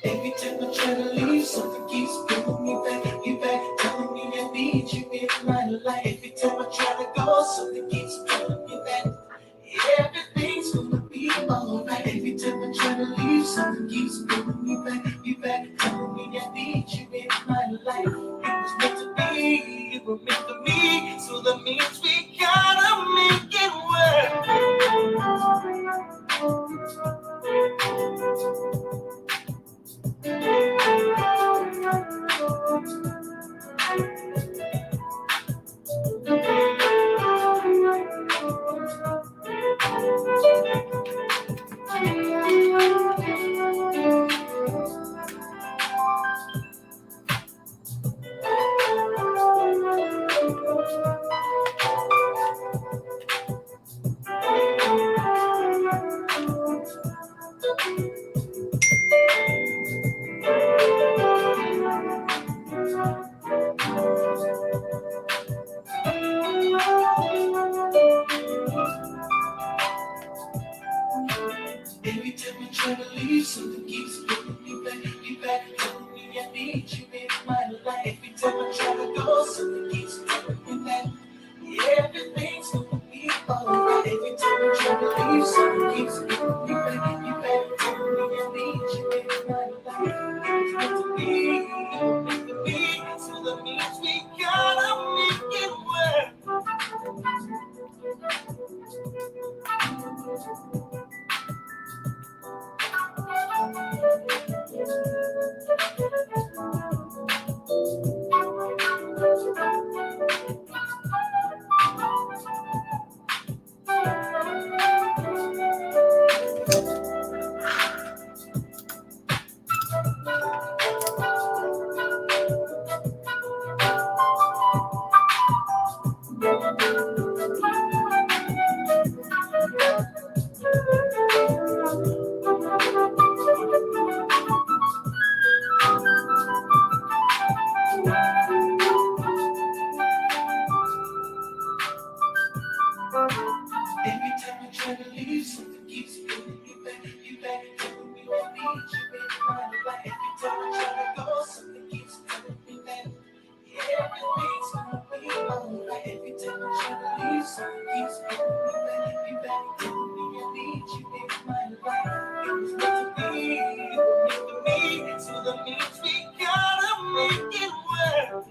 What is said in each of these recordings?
Every time I try to leave, something keeps pulling me back, telling me I need you in my life. Every time I try to go, something keeps pulling me back. Everything's gonna be alright. Every time I try to leave, something keeps pulling me back, telling me I need you in my life. It was meant to be, it was meant to be, so that means we gotta make it work. Every time I try to leave, something keeps pulling me back, telling me I need you in my life. Every time I try to go, something keeps pulling me back. Everything's gonna be alright. Every time I try to leave, something keeps pulling me back, telling me I need you in my life. It's meant to be, it's meant to be, so that means we gotta make it work. Every time I try to leave, something keeps pulling me back, telling me I need you in my life. Every time I try to go, something keeps pulling me back. Everything's gonna be alright. Every time I try to leave, something keeps pulling me back, telling me I need you in my life. It was meant to be, it was meant to be, so that means we gotta make it work.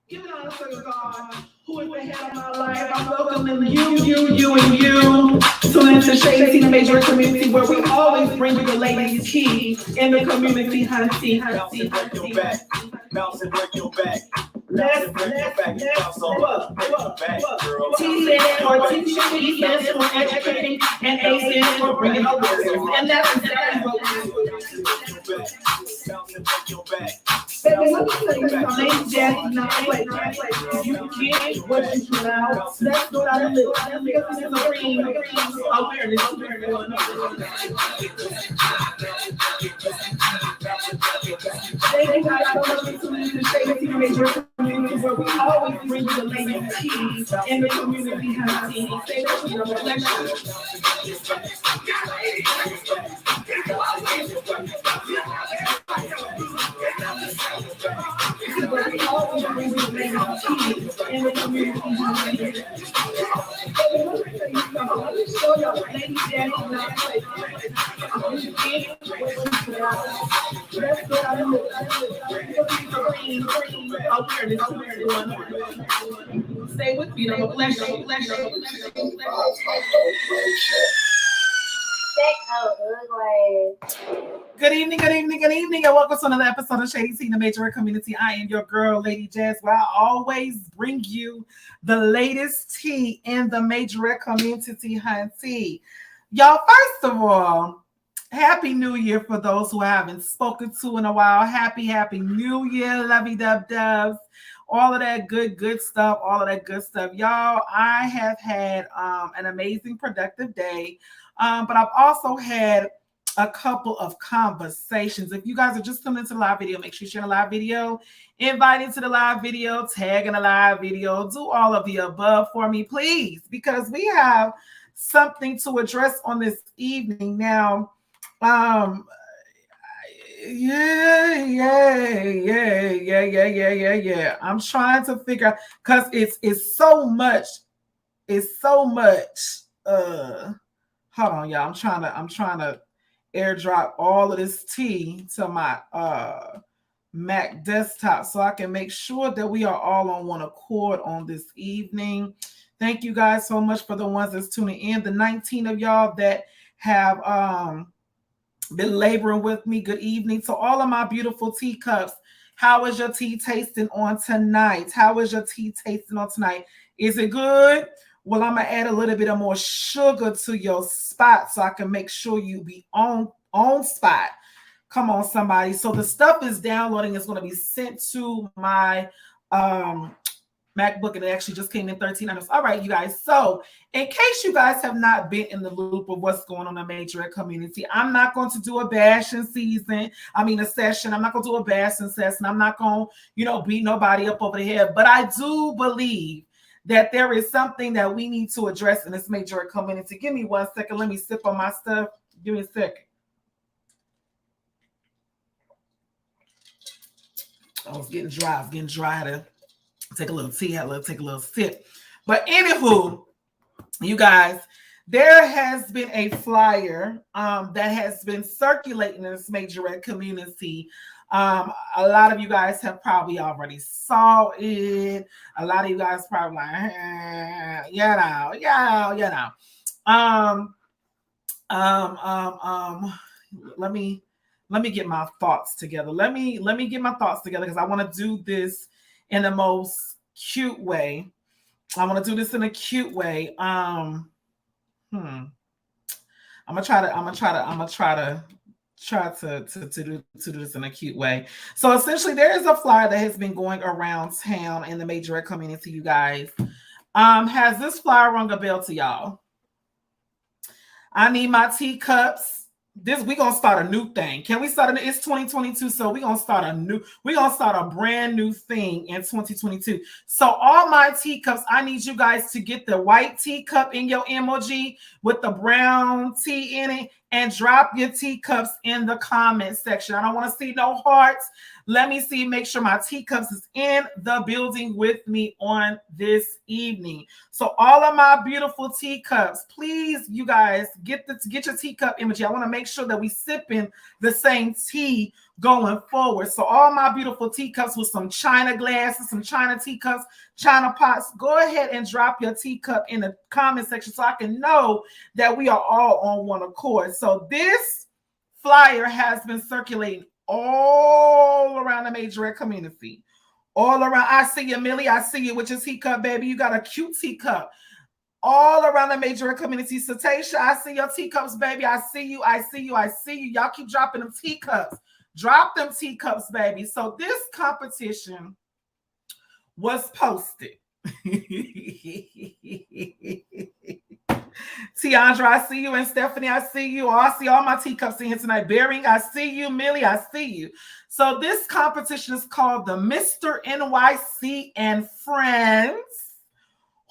Give it all to God, who is the head of my life. I'm welcoming you, and you. Tune into Shaddi, the Majorette community, where we always bring you the latest key in the community, hunty. Bounce and break your back. Bounce and break your back. Let's bounce on back, girl. T stands for teaching, E stands for educating, and A stands for bringing awareness. And that's exactly what we do. Bounce and break your back. Baby, let me tell you something. Shaddi, not play. You get what you put out. That's what I live. Because this is a ring awareness. Thank you guys so much for tuning in to Shaddi Tina Majorette community, where we always bring you the latest tea in the community hunting. Stay with you, Stay with me, I'm a bless you. Good evening, and welcome to another episode of Shaddi Tina Majorette Community. I am your girl, Lady Jazz, where I always bring you the latest tea in the Majorette community hunty. Y'all, first of all, Happy New Year for those who I haven't spoken to in a while. Happy New Year, lovey-dub-dubs. All of that good stuff, Y'all, I have had an amazing, productive day, but I've also had a couple of conversations. If you guys are just coming into the live video, make sure you share the live video, invite into the live video, tag in the live video, do all of the above for me, please, because we have something to address on this evening. Now, yeah. I'm trying to figure out, because it's so much. Hold on, y'all. I'm trying to airdrop all of this tea to my Mac desktop so I can make sure that we are all on one accord on this evening. Thank you guys so much for the ones that's tuning in. The 19 of y'all that have been laboring with me. Good evening to all of my beautiful teacups. How is your tea tasting on tonight? Is it good? Well, I'm going to add a little bit of more sugar to your spot so I can make sure you be on spot. Come on, somebody. So the stuff is downloading. It's going to be sent to my MacBook, and it actually just came in 13 hours. All right, you guys. So in case you guys have not been in the loop of what's going on in the Majorette community, I'm not going to do a session. I'm not going to do a bashing session. I'm not going to, beat nobody up over the head. But I do believe that there is something that we need to address in this Majorette community. Give me 1 second. Let me sip on my stuff. Give me a second. I was getting dry. To take a little tea, take a little sip. But anywho, you guys, there has been a flyer that has been circulating in this Majorette community. A lot of you guys have probably already saw it. A lot of you guys probably like, Let me get my thoughts together. Let me get my thoughts together, because I want to do this in the most cute way. I'm gonna try to do this in a cute way. So essentially, there is a flyer that has been going around town in the Majorette community, you guys. Has this flyer rung a bell to y'all? I need my teacups. We're gonna start a new thing. Can we start it's 2022, so we're gonna start a brand new thing in 2022. So all my teacups, I need you guys to get the white teacup in your emoji with the brown tea in it, and drop your teacups in the comment section. I don't want to see no hearts. Let me see, make sure my teacups is in the building with me on this evening. So all of my beautiful teacups, please, you guys, get your teacup emoji. I want to make sure that we sipping the same tea going forward. So all my beautiful teacups with some china glasses, some china teacups, china pots, go ahead and drop your teacup in the comment section so I can know that we are all on one accord. So this flyer has been circulating all around the Majorette community. All around. I see you, Millie. I see you with your teacup, baby. You got a cute teacup. All around the Majorette community. Satasha, I see your teacups, baby. I see you. Y'all keep dropping them teacups. Drop them teacups, baby. So this competition was posted. Tiandra, I see you. And Stephanie, I see you. Oh, I see all my teacups in here tonight. Bering, I see you. Millie, I see you. So this competition is called the Mr. NYC and Friends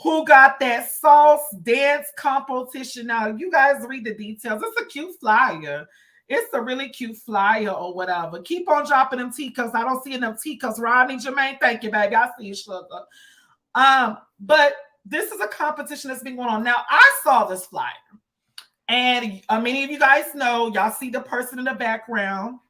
Who Got That Sauce Dance Competition. Now, you guys read the details. It's a cute flyer. It's a really cute flyer or whatever. Keep on dropping them teacups. I don't see enough teacups. Rodney, Jermaine, thank you, baby. I see you, sugar. But this is a competition that's been going on. Now, I saw this flyer. And many of you guys know, y'all see the person in the background.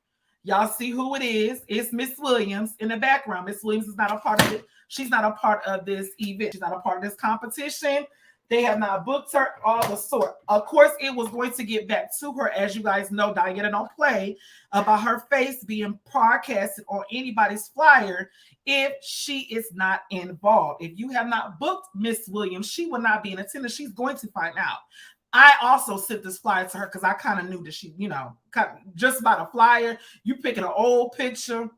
Y'all see who it is. It's Miss Williams in the background. Miss Williams is not a part of it. She's not a part of this event. She's not a part of this competition. They have not booked her, all the sort. Of course, it was going to get back to her. As you guys know, Diana don't play about her face being broadcasted on anybody's flyer if she is not involved. If you have not booked Miss Williams, she will not be in attendance. She's going to find out. I also sent this flyer to her because I kind of knew that she, just by the flyer, you picking an old picture.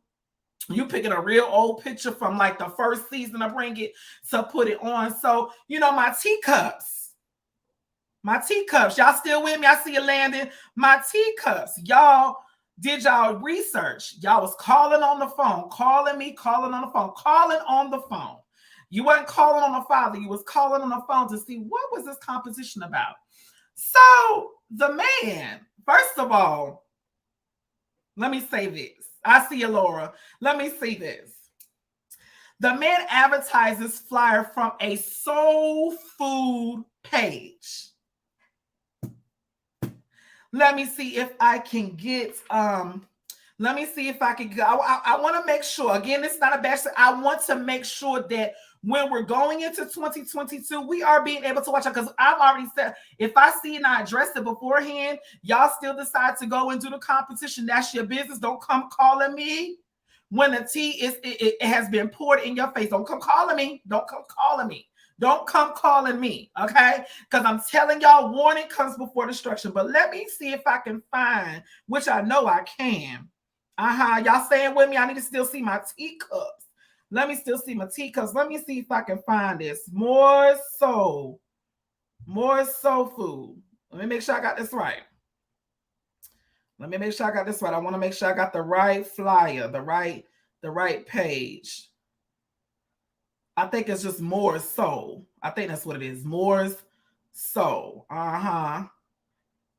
You picking a real old picture from like the first season of Bring It to put it on. So, my teacups, y'all still with me? I see you landing. My teacups, y'all did y'all research. Y'all was calling on the phone, calling on the phone. You weren't calling on the father. You was calling on the phone to see what was this competition about. So the man, first of all, let me say this. I see you, Laura. Let me see this. The man advertises flyer from a soul food page. Let me see if I can get, I want to make sure, again, it's not a bachelor. I want to make sure that when we're going into 2022, we are being able to watch it, because I've already said, if I see and I address it beforehand, y'all still decide to go and do the competition, that's your business. Don't come calling me when the tea it has been poured in your face. Don't come calling me. Don't come calling me. Don't come calling me, okay? Because I'm telling y'all, warning comes before destruction. But let me see if I can find, which I know I can. Y'all staying with me? I need to still see my teacups. Let me still see my teacups. Let me see if I can find this. More soul food. Let me make sure I got this right. I want to make sure I got the right flyer, the right page. I think it's just more soul. I think that's what it is. Moore's soul.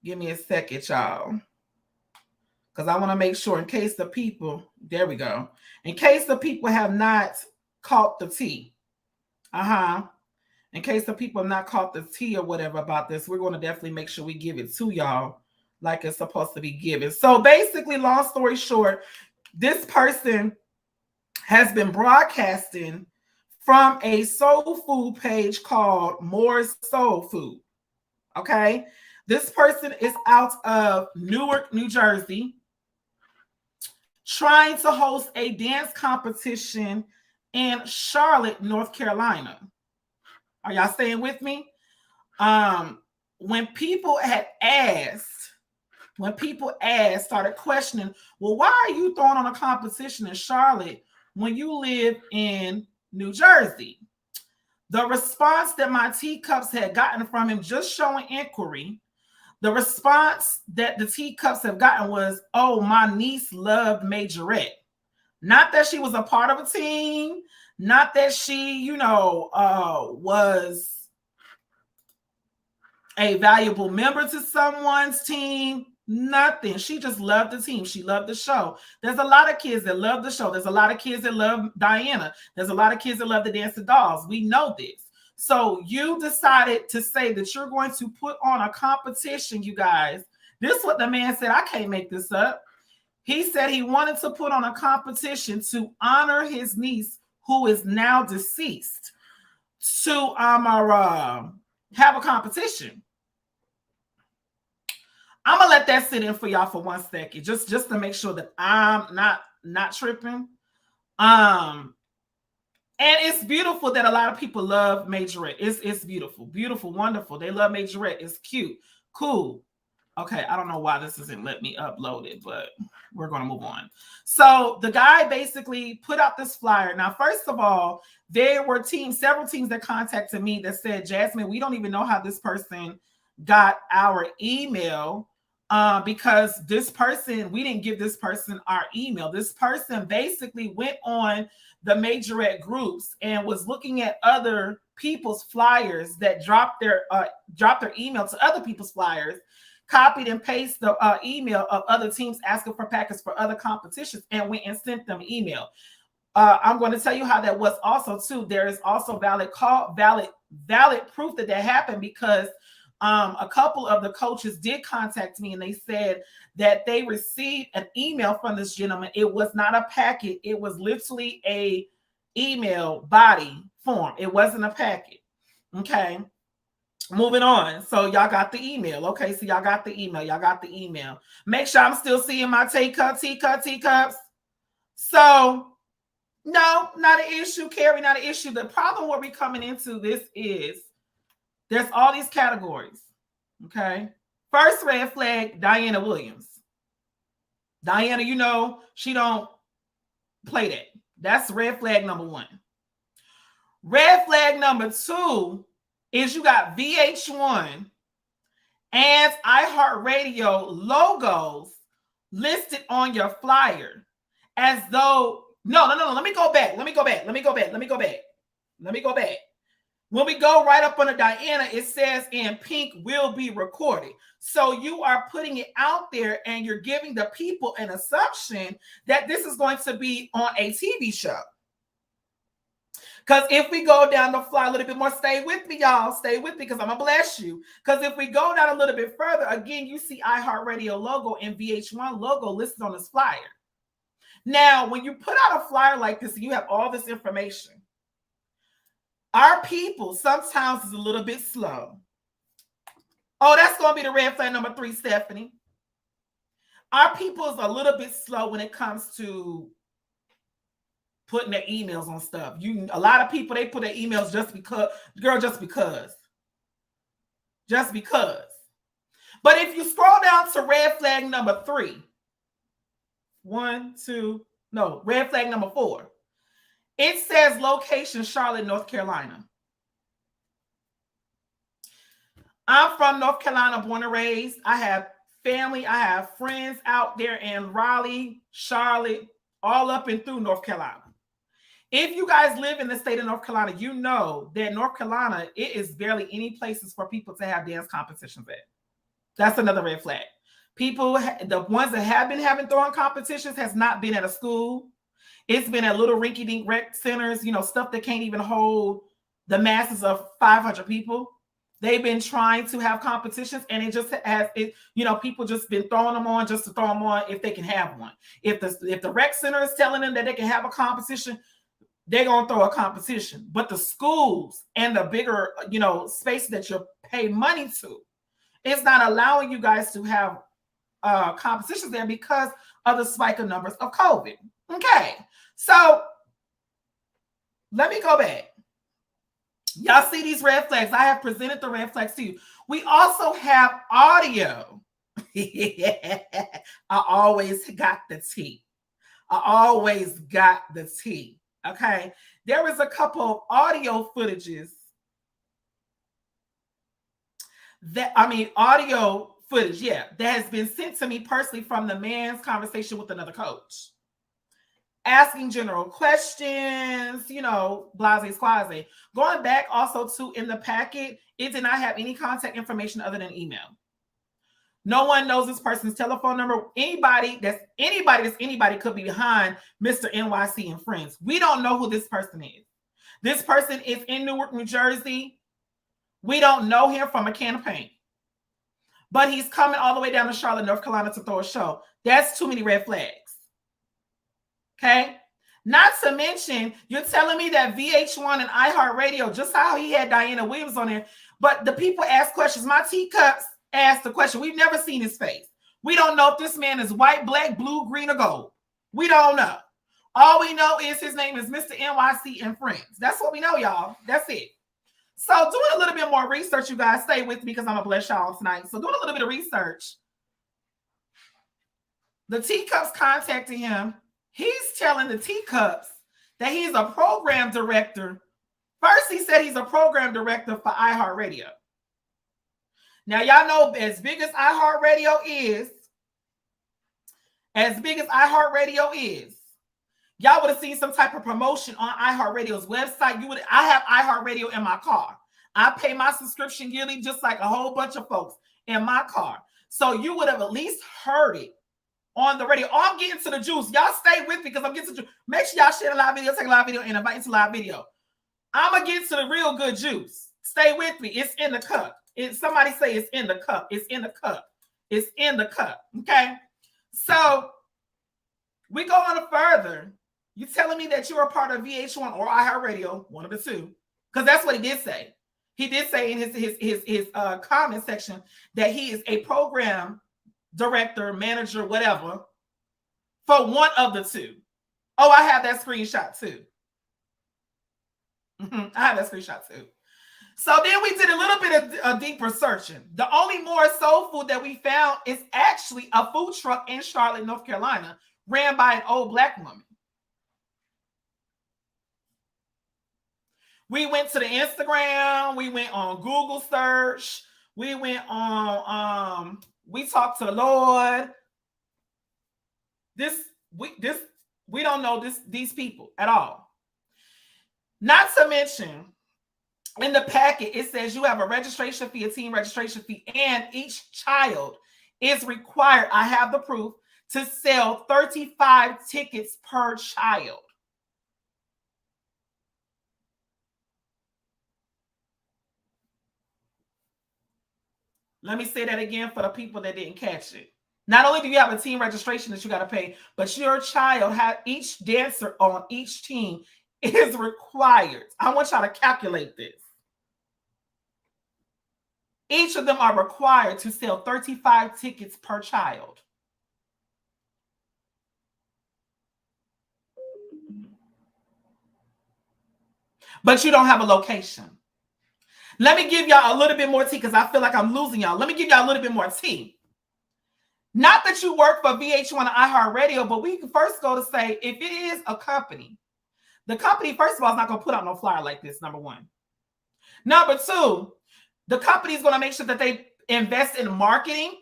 Give me a second, y'all. Because I want to make sure in case the people, there we go. In case the people have not caught the tea. In case the people have not caught the tea or whatever about this, we're going to definitely make sure we give it to y'all like it's supposed to be given. So basically, long story short, this person has been broadcasting from a soul food page called More Soul Food. Okay? This person is out of Newark, New Jersey, trying to host a dance competition in Charlotte, North Carolina. Are y'all staying with me? When people started questioning, well, why are you throwing on a competition in Charlotte when you live in New Jersey? The response that my teacups had gotten from him, just showing inquiry, the response that the teacups have gotten was, oh, my niece loved Majorette. Not that she was a part of a team, not that she, was a valuable member to someone's team. Nothing. She just loved the team. She loved the show. There's a lot of kids that love the show. There's a lot of kids that love Diana. There's a lot of kids that love the Dance of Dolls. We know this. So you decided to say that you're going to put on a competition, you guys. This is what the man said. I can't make this up. He said he wanted to put on a competition to honor his niece, who is now deceased, to have a competition. I'm gonna let that sit in for y'all for 1 second, just to make sure that I'm not tripping. And it's beautiful that a lot of people love Majorette. It's beautiful, beautiful, wonderful. They love Majorette. It's cute, cool. Okay, I don't know why this isn't letting me upload it, but we're going to move on. So the guy basically put out this flyer. Now, first of all, there were several teams that contacted me that said, Jasmine, we don't even know how this person got our email because this person, we didn't give this person our email. This person basically went on the Majorette groups and was looking at other people's flyers that dropped their email to other people's flyers, copied and pasted the email of other teams asking for packets for other competitions, and went and sent them email. I'm going to tell you how that was also too. There is also valid proof that happened because a couple of the coaches did contact me and they said that they received an email from this gentleman. It was not a packet. It was literally a email body form. It wasn't a packet. Okay. Moving on. So y'all got the email. Okay. So y'all got the email. Y'all got the email. Make sure I'm still seeing my teacups. So no, not an issue, Carrie, not an issue. The problem where we're coming into this is there's all these categories. Okay. First red flag, Diana Williams. Diana, you know, she don't play that. That's red flag number one. Red flag number two is you got VH1 and iHeartRadio logos listed on your flyer as though, no, let me go back. When we go right up under Diana, it says in pink will be recorded. So you are putting it out there and you're giving the people an assumption that this is going to be on a TV show. Because if we go down the fly a little bit more, stay with me, y'all. Stay with me because I'm going to bless you. Because if we go down a little bit further, again, you see iHeartRadio logo and VH1 logo listed on this flyer. Now, when you put out a flyer like this, you have all this information. Our people sometimes is a little bit slow. Oh, that's going to be the red flag number 3, Stephanie. Our people is a little bit slow when it comes to putting their emails on stuff. A lot of people, they put their emails just because. But if you scroll down to red flag number 3, red flag number 4. It says location Charlotte, North Carolina. I'm from North Carolina, born and raised. I have family, I have friends out there in Raleigh, Charlotte, all up and through North Carolina. If you guys live in the state of North Carolina, you know that North Carolina, it is barely any places for people to have dance competitions at. That's another red flag. People, the ones that have been having throwing competitions has not been at a school. It's been at little rinky-dink rec centers, stuff that can't even hold the masses of 500 people. They've been trying to have competitions, and it just has people just been throwing them on just to throw them on if they can have one. If the rec center is telling them that they can have a competition, they're gonna throw a competition. But the schools and the bigger space that you pay money to, it's not allowing you guys to have competitions there because of the spike of numbers of COVID. Okay, so let me go back. Y'all see these red flags? I have presented the red flags to you. We also have audio. I always got the tea. Okay, there was a couple of audio footages that has been sent to me personally from the man's conversation with another coach, asking general questions, blase squaze. Going back also to in the packet, it did not have any contact information other than email. No one knows this person's telephone number. Anybody could be behind Mr. NYC and friends. We don't know who this person is. This person is in Newark, New Jersey. We don't know him from a can of paint. But he's coming all the way down to Charlotte, North Carolina to throw a show. That's too many red flags. Okay? Not to mention, you're telling me that VH1 and iHeartRadio, just how he had Diana Williams on there, but the people ask questions. My teacups asked the question. We've never seen his face. We don't know if this man is white, black, blue, green, or gold. We don't know. All we know is his name is Mr. NYC and friends. That's what we know, y'all. That's it. So doing a little bit more research, you guys, stay with me because I'm going to bless y'all tonight. So doing a little bit of research, The teacups contacted him. He's telling the teacups that he's a program director. First, he said he's a program director for iHeartRadio. Now, y'all know as big as iHeartRadio is, y'all would have seen some type of promotion on iHeartRadio's website. I have iHeartRadio in my car. I pay my subscription yearly just like a whole bunch of folks in my car. So you would have at least heard it on the radio. Oh, I'm getting to the juice. Y'all stay with me because I'm getting to the juice. Make sure y'all share the live video, take a live video, and invite into live video. I'm going to get to the real good juice. Stay with me. It's in the cup. Somebody say it's in the cup. It's in the cup. It's in the cup. Okay? So we go on further. You telling me that you're a part of VH1 or iHeartRadio, one of the two, because that's what he did say. He did say in his comment section that he is a program director, manager, whatever, for one of the two. Oh, I have that screenshot too. I have that screenshot too. So then we did a little bit of deeper searching. The only more soul food that we found is actually a food truck in Charlotte, North Carolina, ran by an old Black woman. We went to the Instagram. We went on Google search. We went on, we talked to the Lord. We don't know these people at all. Not to mention, in the packet, it says you have a registration fee, a team registration fee, and each child is required, I have the proof, to sell 35 tickets per child. Let me say that again for the people that didn't catch it. Not only do you have a team registration that you got to pay, but your child, each dancer on each team is required. I want y'all to calculate this. Each of them are required to sell 35 tickets per child. But you don't have a location. Let me give y'all a little bit more tea because I feel like I'm losing y'all. Let me give y'all a little bit more tea. Not that you work for VH1 and iHeartRadio, but we can first go to say, if it is a company, the company, first of all, is not going to put out no flyer like this, number one. Number two, the company is going to make sure that they invest in marketing.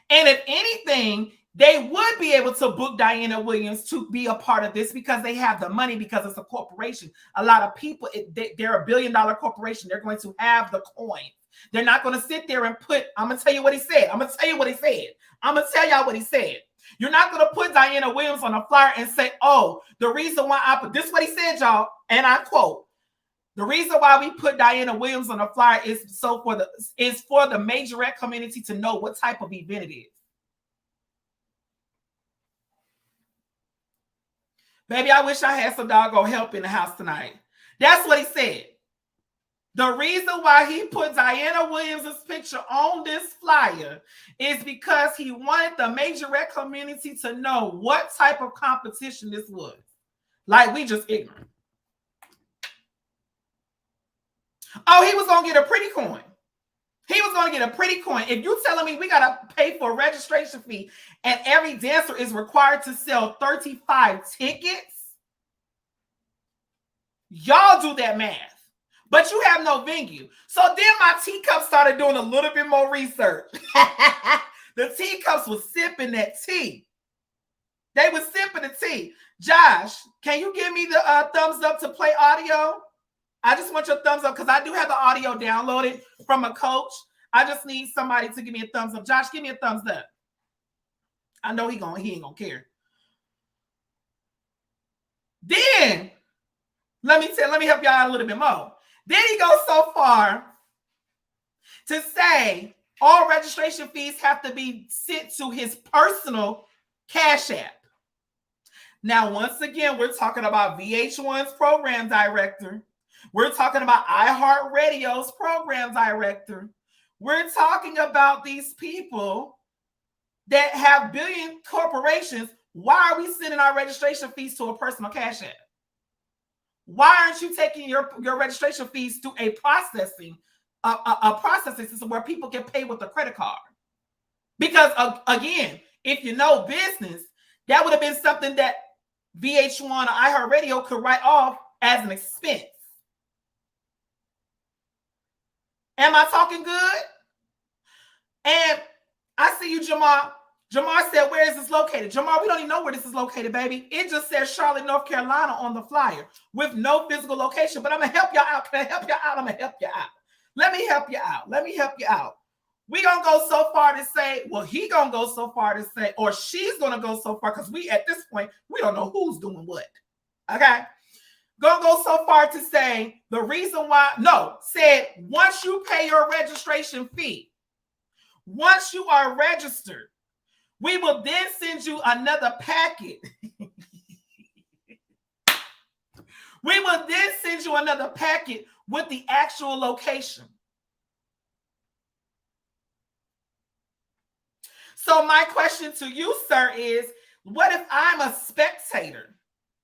And if anything, they would be able to book Diana Williams to be a part of this because they have the money, because it's a corporation. A lot of people, they're a billion-dollar corporation. They're going to have the coin. They're not going to sit there and put, I'm going to tell you what he said. I'm going to tell you what he said. I'm going to tell y'all what he said. You're not going to put Diana Williams on a flyer and say, oh, the reason why I put, this is what he said, y'all, and I quote, the reason why we put Diana Williams on a flyer is for the Majorette community to know what type of event it is. Baby, I wish I had some doggone help in the house tonight. That's what he said. The reason why he put Diana Williams' picture on this flyer is because he wanted the Majorette community to know what type of competition this was. Like, we just ignorant. Oh, he was going to get a pretty coin. He was going to get a pretty coin. If you're telling me we got to pay for a registration fee and every dancer is required to sell 35 tickets, y'all do that math. But you have no venue. So then my teacup started doing a little bit more research. The teacups was sipping that tea. They were sipping the tea. Josh, can you give me the thumbs up to play audio? I just want your thumbs up because I do have the audio downloaded from a coach. I just need somebody to give me a thumbs up. Josh, give me a thumbs up. I know he ain't gonna care. Then let me help y'all out a little bit more. Then he goes so far to say all registration fees have to be sent to his personal Cash App. Now, once again, we're talking about VH1's program director. We're talking about iHeartRadio's program director. We're talking about these people that have billion corporations. Why are we sending our registration fees to a personal Cash App? Why aren't you taking your registration fees to a processing system where people can pay with a credit card? Because again, if you know business, that would have been something that VH1 or iHeart Radio could write off as an expense. Am I talking good? And I see you, Jamar. Jamar said, where is this located? Jamar, we don't even know where this is located, baby. It just says Charlotte, North Carolina on the flyer with no physical location. But I'm going to help y'all out. Can I help y'all out? I'm going to help you out. Let me help you out. Let me help you out. We're going to go so far to say, well, he going to go so far to say, or she's going to go so far, because we, at this point, we don't know who's doing what. Okay? Going to go so far to say the reason why, no, said once you pay your registration fee, once you are registered, we will then send you another packet. We will then send you another packet with the actual location. So my question to you, sir, is what if I'm a spectator?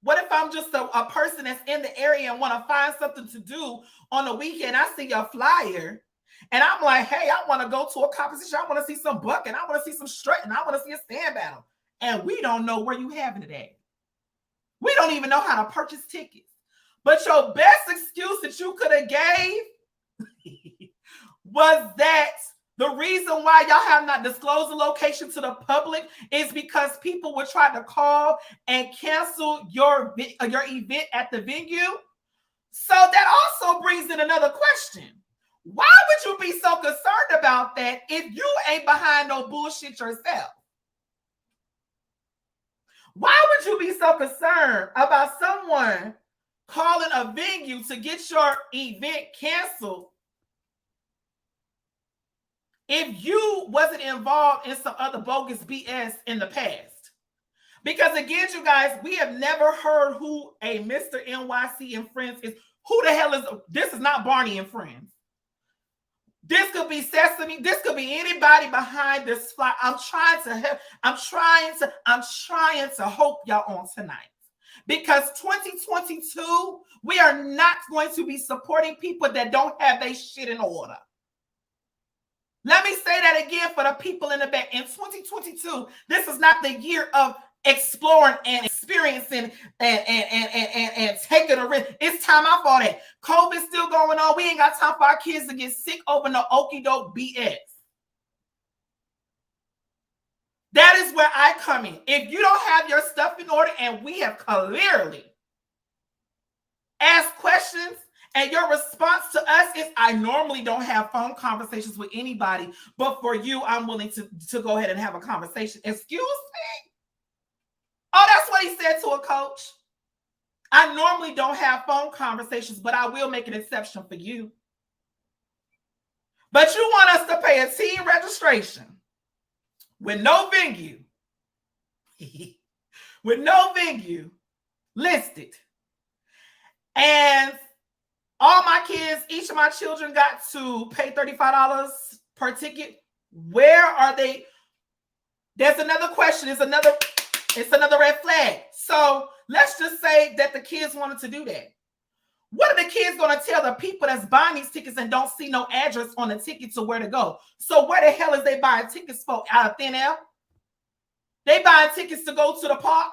What if I'm just a person that's in the area and want to find something to do on the weekend? I see your flyer and I'm like, hey, I want to go to a competition. I want to see some bucking. I want to see some strutting. I want to see a stand battle. And we don't know where you having it at. We don't even know how to purchase tickets. But your best excuse that you could have gave was that the reason why y'all have not disclosed the location to the public is because people would try to call and cancel your event at the venue. So that also brings in another question. Why would you be so concerned about that if you ain't behind no bullshit yourself? Why would you be so concerned about someone calling a venue to get your event canceled if you wasn't involved in some other bogus BS in the past? Because again, you guys, we have never heard who a Mr. NYC and Friends is. Who the hell is this? Is not Barney and Friends. This could be Sesame. This could be anybody behind this fly. I'm trying to help. I'm trying to hope y'all on tonight. Because 2022, we are not going to be supporting people that don't have their shit in order. Let me say that again for the people in the back. In 2022, this is not the year of exploring and experiencing and taking a risk. It's time out for that. COVID's still going on. We ain't got time for our kids to get sick over no okie doke BS. That is where I come in. If you don't have your stuff in order, and we have clearly asked questions, and your response to us is, I normally don't have phone conversations with anybody, but for you, I'm willing to go ahead and have a conversation. Excuse me? Oh, that's what he said to a coach. I normally don't have phone conversations, but I will make an exception for you. But you want us to pay a team registration with no venue, with no venue listed. And all my kids, each of my children got to pay $35 per ticket. Where are they? There's another question. It's another red flag. So let's just say that the kids wanted to do that. What are the kids going to tell the people that's buying these tickets and don't see no address on the ticket to where to go? So where the hell is they buying tickets for? Out of thin air? They buying tickets to go to the park?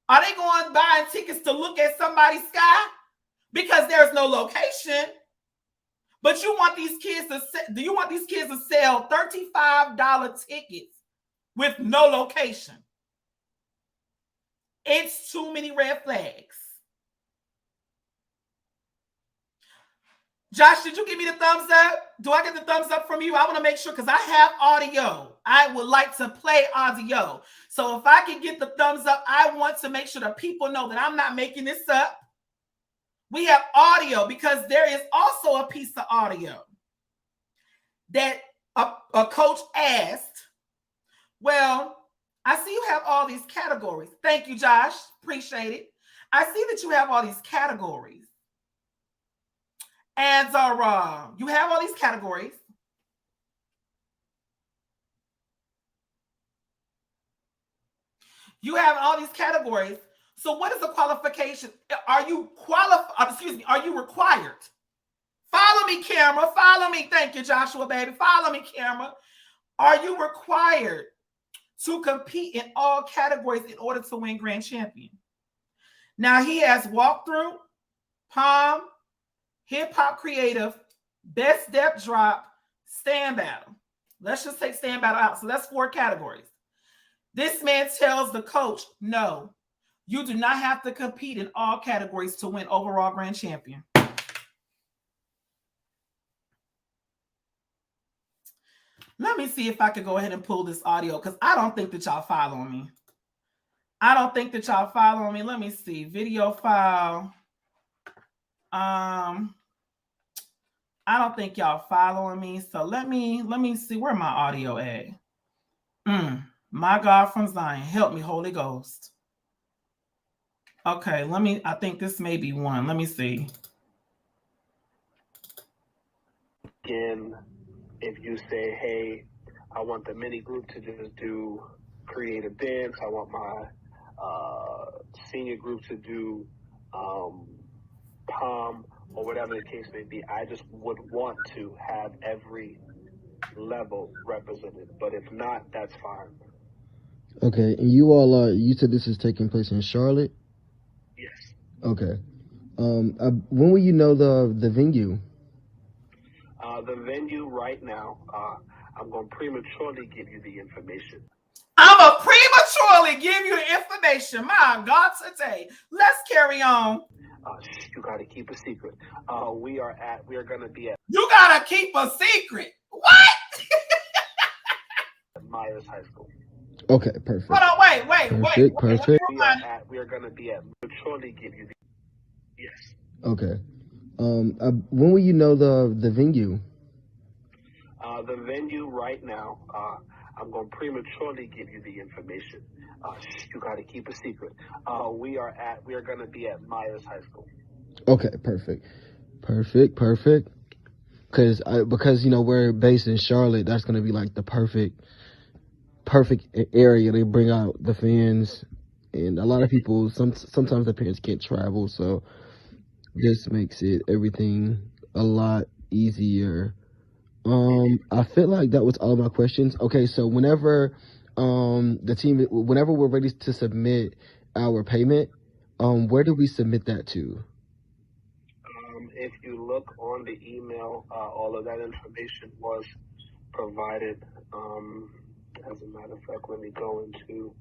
Are they going buying tickets to look at somebody's sky? Because there's no location. But you want these kids to sell $35 tickets with no location? It's too many red flags. Josh, did you give me the thumbs up? Do I get the thumbs up from you? I want to make sure, because I have audio. I would like to play audio. So if I can get the thumbs up, I want to make sure that people know that I'm not making this up. We have audio, because there is also a piece of audio that a coach asked. Well, I see you have all these categories. Thank you, Josh. Appreciate it. I see that you have all these categories. And you have all these categories. You have all these categories. So what is the qualification? Are you qualified? Are you required? Follow me, camera. Follow me. Thank you, Joshua, baby. Follow me, camera. Are you required to compete in all categories in order to win grand champion. Now he has walkthrough, palm, hip hop creative, best step drop, stand battle. Let's just take stand battle out. So that's 4 categories. This man tells the coach, no, you do not have to compete in all categories to win overall grand champion. Let me see if I could go ahead and pull this audio because I don't think that y'all following me. Let me see. Video file. I don't think y'all following me. So let me see where my audio at. My God from Zion, help me, Holy Ghost. Okay, I think this may be one. Let me see. Again, if you say, hey, I want the mini group to just do creative dance, I want my senior group to do palm, or whatever the case may be, I just would want to have every level represented. But if not, that's fine. Okay, and you all you said this is taking place in Charlotte? Yes. Okay. When will you know the venue? The venue right now, I'm going to prematurely give you the information. I'm going to prematurely give you the information. My God, today. Let's carry on. You got to keep a secret. We are going to be at... You got to keep a secret. What? Myers High School. Okay, perfect. Hold on, wait. Perfect. We are going to be at... Prematurely give you the... Yes. Okay. When will you know the venue? The venue right now, I'm going to prematurely give you the information. You got to keep a secret. We are going to be at Myers High School. Okay, perfect. Because we're based in Charlotte, that's going to be like the perfect area. They bring out the fans, and a lot of people. Sometimes the parents can't travel, so this makes everything a lot easier. I feel like that was all my questions. Okay, so whenever whenever we're ready to submit our payment, where do we submit that to? If you look on the email, all of that information was provided. As a matter of fact, let me go into...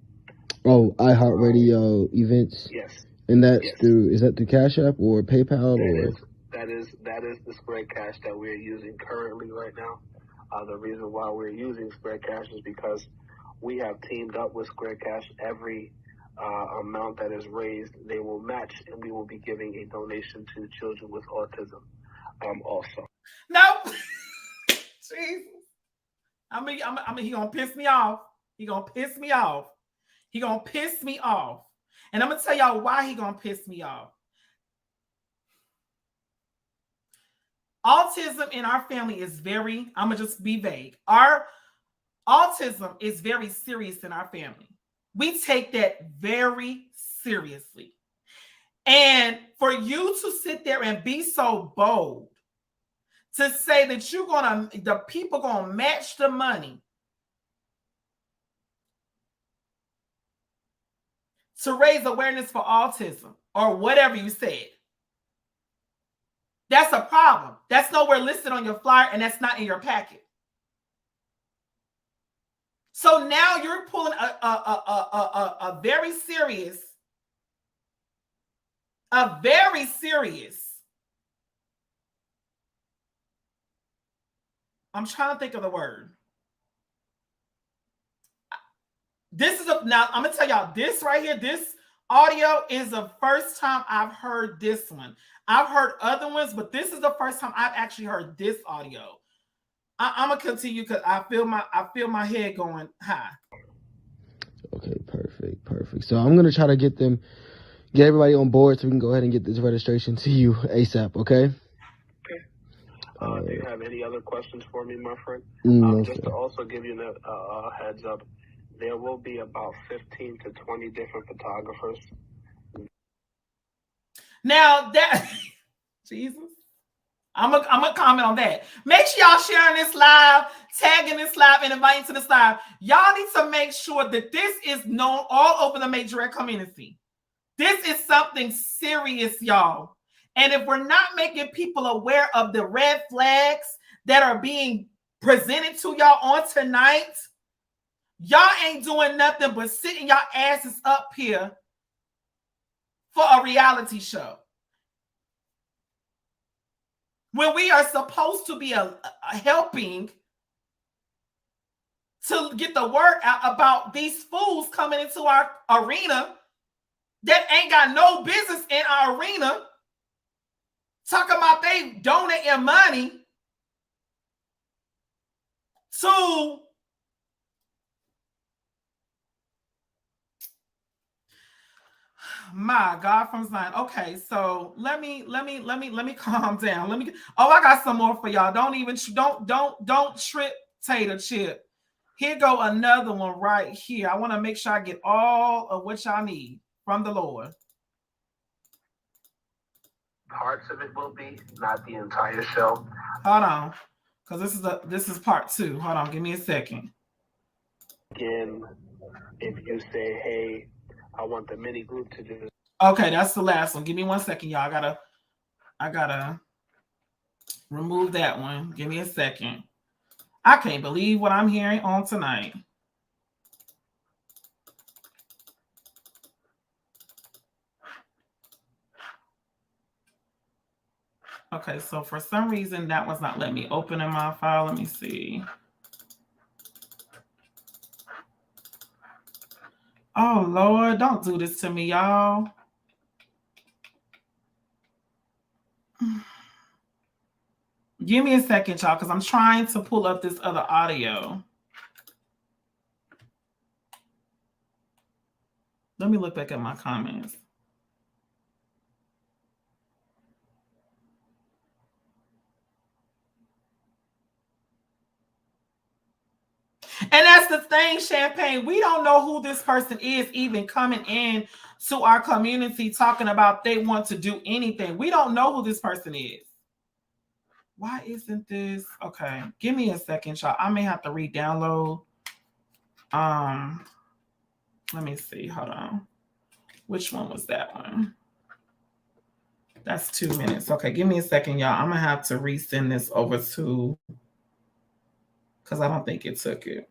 iHeart Radio events. Yes. And that's is that through Cash App or PayPal That is the Square Cash that we're using currently right now. The reason why we're using Square Cash is because we have teamed up with Square Cash. Every amount that is raised, they will match, and we will be giving a donation to children with autism also. No. Jesus. I mean, he gonna piss me off. And I'm gonna tell y'all why he gonna piss me off. Autism in our family is I'm gonna just be vague. Our autism is very serious in our family. We take that very seriously. And for you to sit there and be so bold to say that the people gonna match the money to raise awareness for autism or whatever you said, that's a problem. That's nowhere listed on your flyer, and that's not in your packet. So now you're pulling a very serious, I'm trying to think of the word. Now I'm gonna tell y'all this right here. This audio is the first time I've heard this one. I've heard other ones, but this is the first time I've actually heard this audio. I'm gonna continue because I feel my head going high. Okay, perfect. So I'm gonna try to get everybody on board so we can go ahead and get this registration to you ASAP. Okay. Do you have any other questions for me, my friend? No, just to also give you a heads up, there will be about 15 to 20 different photographers. Now that Jesus, I'm gonna comment on that. Make sure y'all sharing this live, tagging this live, and inviting to this live. Y'all need to make sure that this is known all over the Majorette community. This is something serious, y'all. And if we're not making people aware of the red flags that are being presented to y'all on tonight, y'all ain't doing nothing but sitting y'all asses up here for a reality show. When we are supposed to be a helping to get the word out about these fools coming into our arena that ain't got no business in our arena, talking about they donating money to my God from Zion. Okay, so let me calm down. I got some more for y'all. Don't trip, Tater Chip. Here go another one right here. I want to make sure I get all of what y'all need from the Lord. Parts of it will be, not the entire show. Hold on, because this is part 2. Hold on, give me a second. Again, if you say, hey, I want the mini group to do. Okay, that's the last one. Give me 1 second, y'all. I gotta remove that one. Give me a second. I can't believe what I'm hearing on tonight. Okay, so for some reason that was not letting me open in my file. Let me see. Oh Lord, don't do this to me, y'all. Give me a second, y'all, because I'm trying to pull up this other audio. Let me look back at my comments. And that's the thing, Champagne. We don't know who this person is even coming in to our community talking about they want to do anything. We don't know who this person is. Why isn't this? Okay, give me a second, y'all. I may have to re-download. Let me see. Hold on. Which one was that one? That's 2 minutes. Okay, give me a second, y'all. I'm gonna have to resend this over to, because I don't think it took it.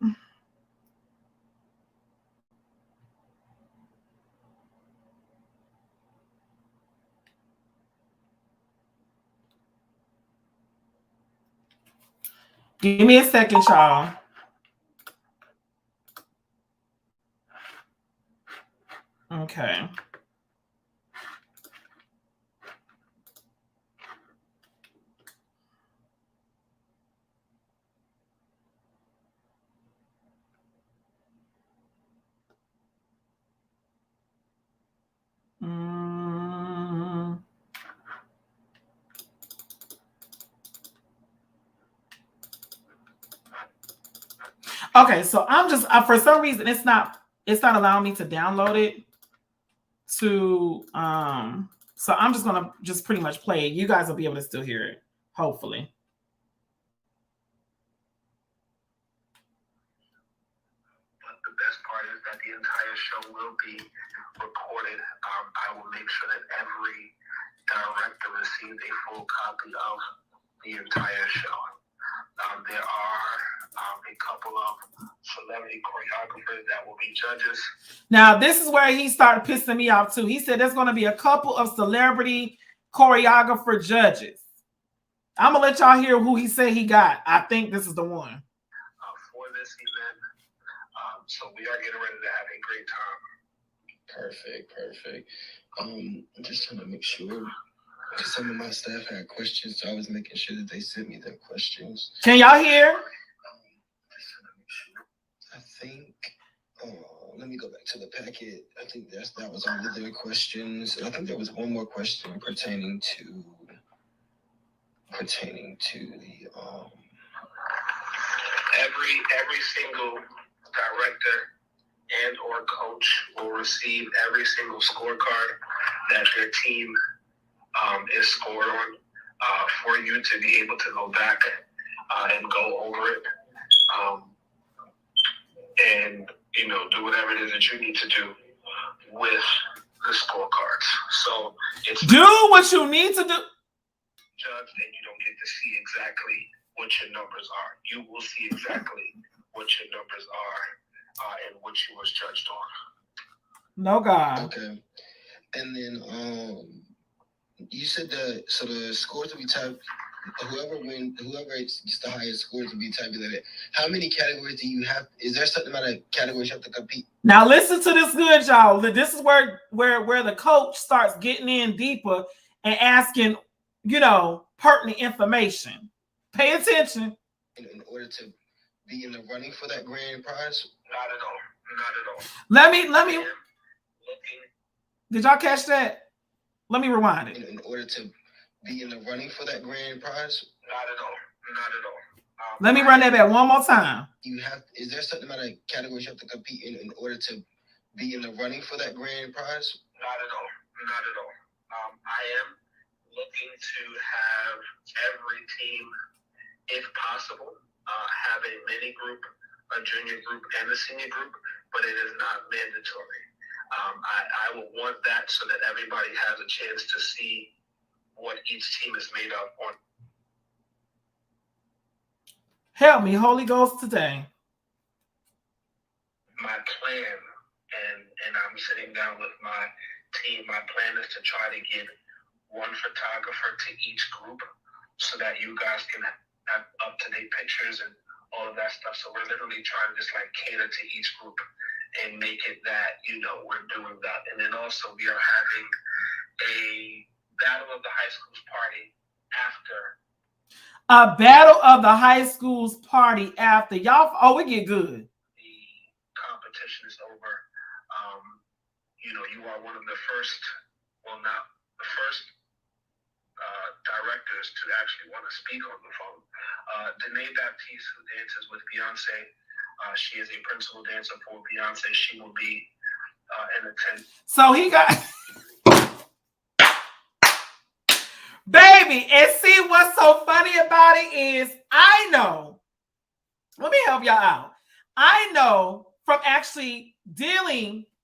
Give me a second, y'all. Okay. Okay, so I'm just for some reason it's not allowing me to download it to so I'm just gonna pretty much play it. You guys will be able to still hear it, hopefully. But the best part is that the entire show will be recorded. I will make sure that every director receives a full copy of the entire show. There are a couple of celebrity choreographers that will be judges. Now, this is where he started pissing me off too. He said there's going to be a couple of celebrity choreographer judges. I'm going to let y'all hear who he said he got. I think this is the one. For this event. So we are getting ready to have a great time. Perfect. I'm just trying to make sure, because some of my staff had questions, so I was making sure that they sent me their questions. Can y'all hear? Just trying to make sure. I think, let me go back to the packet. I think that was all of their questions. I think there was one more question pertaining to the every single director and or coach will receive every single scorecard that their team is scored on. for you to be able to go back and go over it, and do whatever it is that you need to do with the scorecards. So it's do what you need to do. Judged, and you don't get to see exactly what your numbers are. You will see exactly what your numbers are and what you was judged on. No God. Okay. And then you said the scores will be typed. Whoever gets the highest scores will be tabulated. How many categories do you have? Is there a certain amount of categories you have to compete? Now listen to this good, y'all. This is where the coach starts getting in deeper and asking, pertinent information. Pay attention. In order to be in the running for that grand prize? Not at all. Not at all. Let me. Did y'all catch that? Let me rewind it. In order to be in the running for that grand prize? Not at all. Not at all. Let me run that back one more time. Is there a certain amount of categories you have to compete in order to be in the running for that grand prize? Not at all. Not at all. I am looking to have every team, if possible, have a mini group, a junior group, and a senior group, but it is not mandatory. I will want that so that everybody has a chance to see what each team is made of. Help me, Holy Ghost, today. My plan, and I'm sitting down with my team, my plan is to try to get one photographer to each group so that you guys can have up-to-date pictures and all of that stuff. So we're literally trying to just cater to each group and make it that, we're doing that. And then also we are having a Battle of the High Schools party after. A Battle of the High Schools party after. Y'all, we get good. The competition is over. You are one of the first, not the first directors to actually want to speak on the phone. Danae Baptiste, who dances with Beyonce, she is a principal dancer for Beyonce. She will be in attendance. So he got... Baby, and see what's so funny about it is I know, let me help y'all out. I know from actually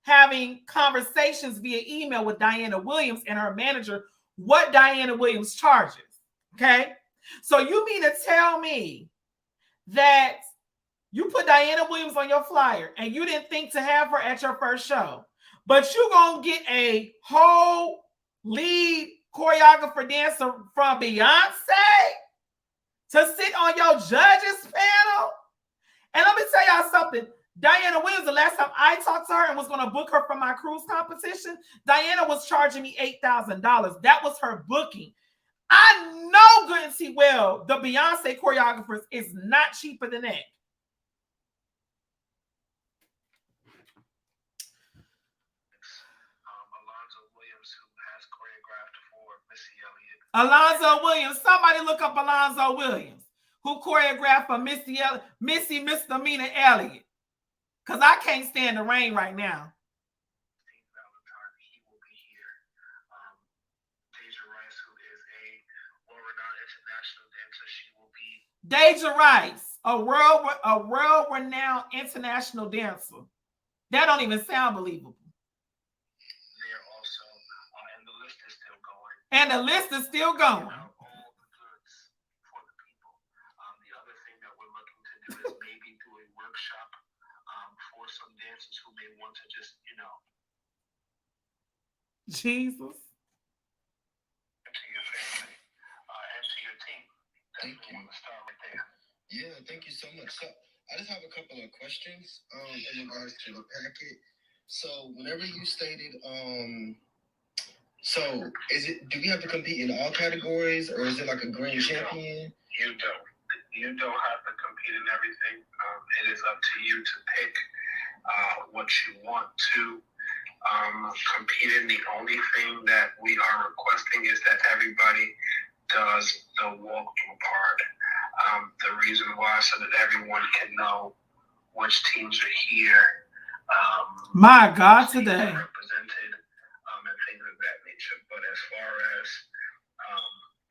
having conversations via email with Diana Williams and her manager, what Diana Williams charges. Okay. So you mean to tell me that you put Diana Williams on your flyer and you didn't think to have her at your first show, but you gonna get a whole lead choreographer dancer from Beyonce to sit on your judges panel? And let me tell y'all something. Diana Williams, the last time I talked to her and was going to book her for my cruise competition, Diana was charging me $8,000. That was her booking. I know good and see well the Beyonce choreographers is not cheaper than that. Alonzo Williams. Somebody look up Alonzo Williams, who choreographed for Missy Misdemeanor Elliott. Because I can't stand the rain right now. He will be here. Deja Rice, who is a world-renowned international dancer, she will be. Deja Rice, a world-renowned international dancer. That don't even sound believable. And the list is still going. All the goods for the people. The other thing that we're looking to do is maybe do a workshop for some dancers who may want to just, Jesus. To your family and to your team. Thank you. Start right there. Yeah, thank you so much. So I just have a couple of questions in regards to the packet. So whenever you stated so do we have to compete in all categories, or is it like a grand champion? You don't. You don't have to compete in everything. It is up to you to pick what you want to compete in. The only thing that we are requesting is that everybody does the walkthrough part. The reason why, so that everyone can know which teams are here. My God, today. Represented and things of that nature. But as far as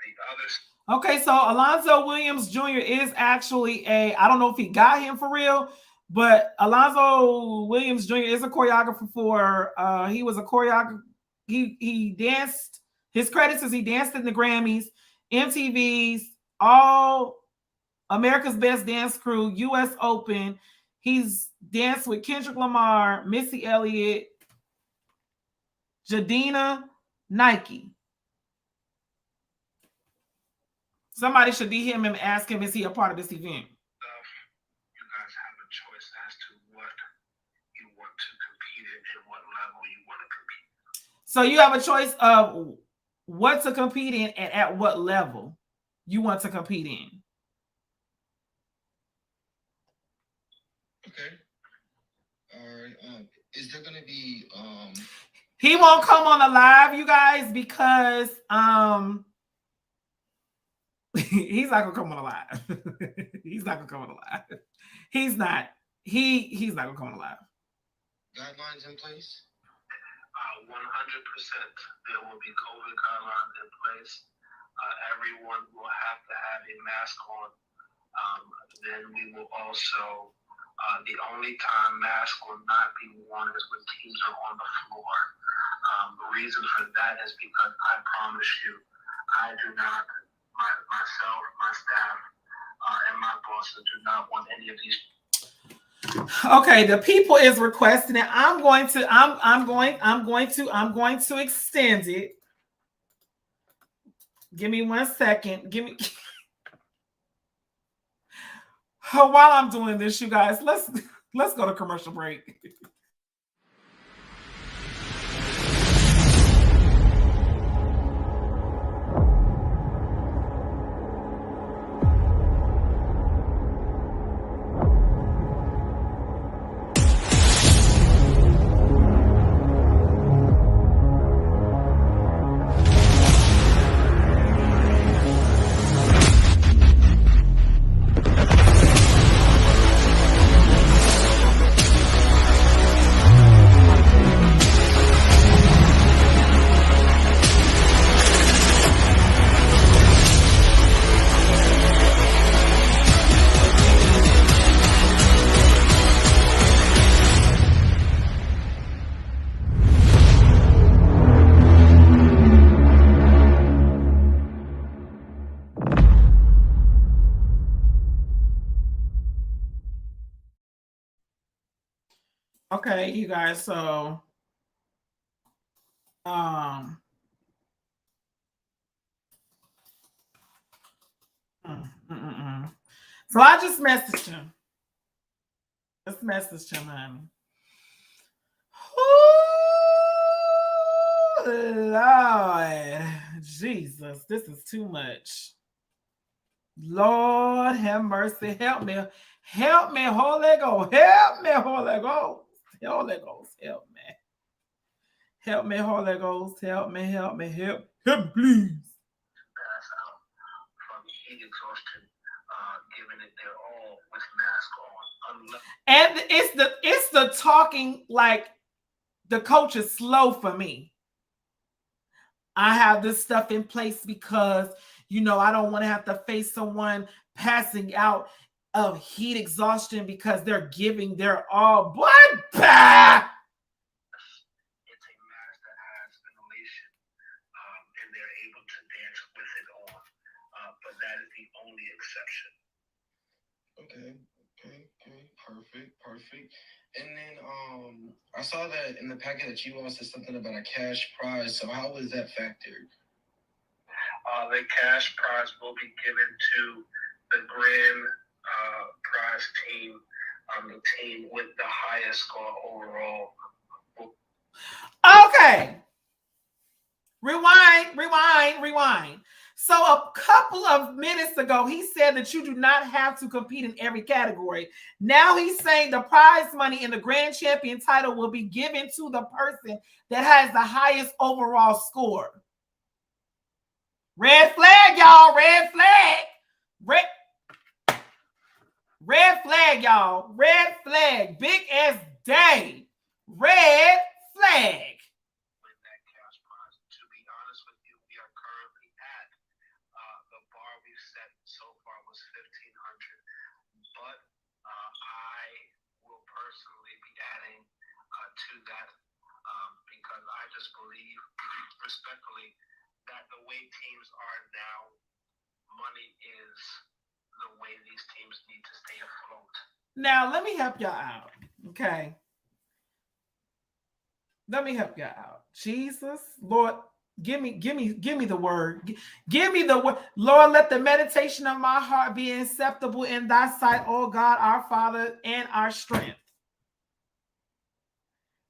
the other Okay, so Alonzo Williams Jr. is actually I don't know if he got him for real, but Alonzo Williams Jr. is a choreographer for, he was a choreographer. He danced, his credits is he danced in the Grammys, MTV's, all America's Best Dance Crew, US Open. He's danced with Kendrick Lamar, Missy Elliott, Jadina, Nike. Somebody should DM him and ask him, is he a part of this event? You guys have a choice as to what you want to compete in and what level you want to compete. So you have a choice of what to compete in and at what level you want to compete in. Okay. All right. Is there gonna be He won't come on the live, you guys, because he's not gonna come on the live. He's not gonna come on the live. He's not. He's not gonna come on the live. guidelines in place? 100%. There will be COVID guidelines in place. Everyone will have to have a mask on. Then we will also, the only time masks will not be worn is when teams are on the floor. The reason for that is because I promise you, I do not, myself, my staff, and my bosses do not want any of these. Okay, the people is requesting it. I'm going to extend it. Give me 1 second. Give me while I'm doing this, you guys, let's go to commercial break. Okay, you guys, so so I just messaged him. Just messaged him, honey. Ooh, Lord Jesus, this is too much. Lord have mercy, help me, Holy Ghost, help me, Holy Ghost, Holy Ghost, help me. Help me, Holy Ghost. Help me, help me, help please. Pass out from heat exhaustion, giving it their all with mask on. And it's the talking, like the coach is slow for me. I have this stuff in place because, you know, I don't want to have to face someone passing out of heat exhaustion because they're giving their all. But Okay, perfect. And then I saw that in the packet that you also said something about a cash prize. So how was that factored? The cash prize will be given to the grand prize team, the team with the highest score overall. Okay. Rewind. So a couple of minutes ago, he said that you do not have to compete in every category. Now he's saying the prize money in the grand champion title will be given to the person that has the highest overall score. Red flag, y'all. Red flag. Red flag, y'all. Red flag. Big ass day. Red flag. we've set so far was 1,500. But I will personally be adding to that because I just believe, respectfully, that the way teams are now, money is the way these teams need to stay afloat. Now, let me help y'all out. Okay. Let me help y'all out. Jesus, Lord, give me the word. Give me the word. Lord, let the meditation of my heart be acceptable in thy sight, oh God, our Father, and our strength.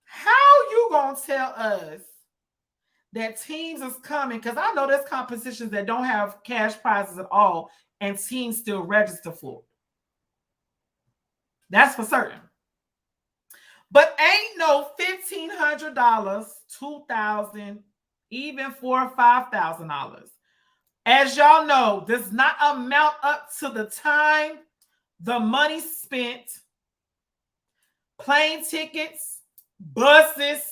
How you gonna tell us that teams is coming? Because I know there's competitions that don't have cash prizes at all, and teams still register for it. That's for certain. But ain't no $1,500, $2,000, even $4,000 or $5,000. As y'all know, does not amount up to the time, the money spent, plane tickets, buses,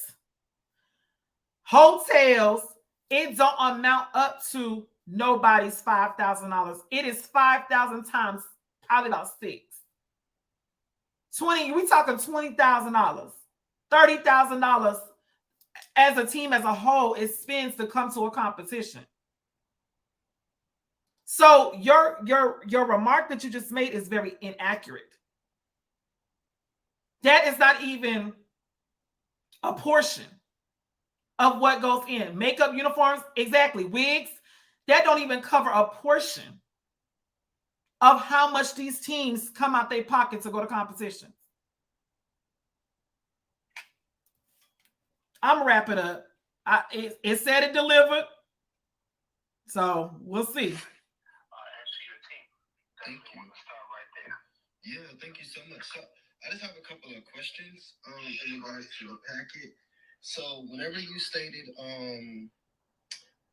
hotels. It don't amount up to nobody's $5,000. It is 5,000 times probably about 6. 20, we talking $20,000, $30,000 as a team as a whole it spends to come to a competition. So your remark that you just made is very inaccurate. That is not even a portion of what goes in. Makeup, uniforms, exactly. Wigs, that don't even cover a portion of how much these teams come out their pocket to go to competition. I'm wrapping up. It said it delivered. So we'll see. Thank you. Yeah, thank you so much. So I just have a couple of questions in regards to the packet. So whenever you stated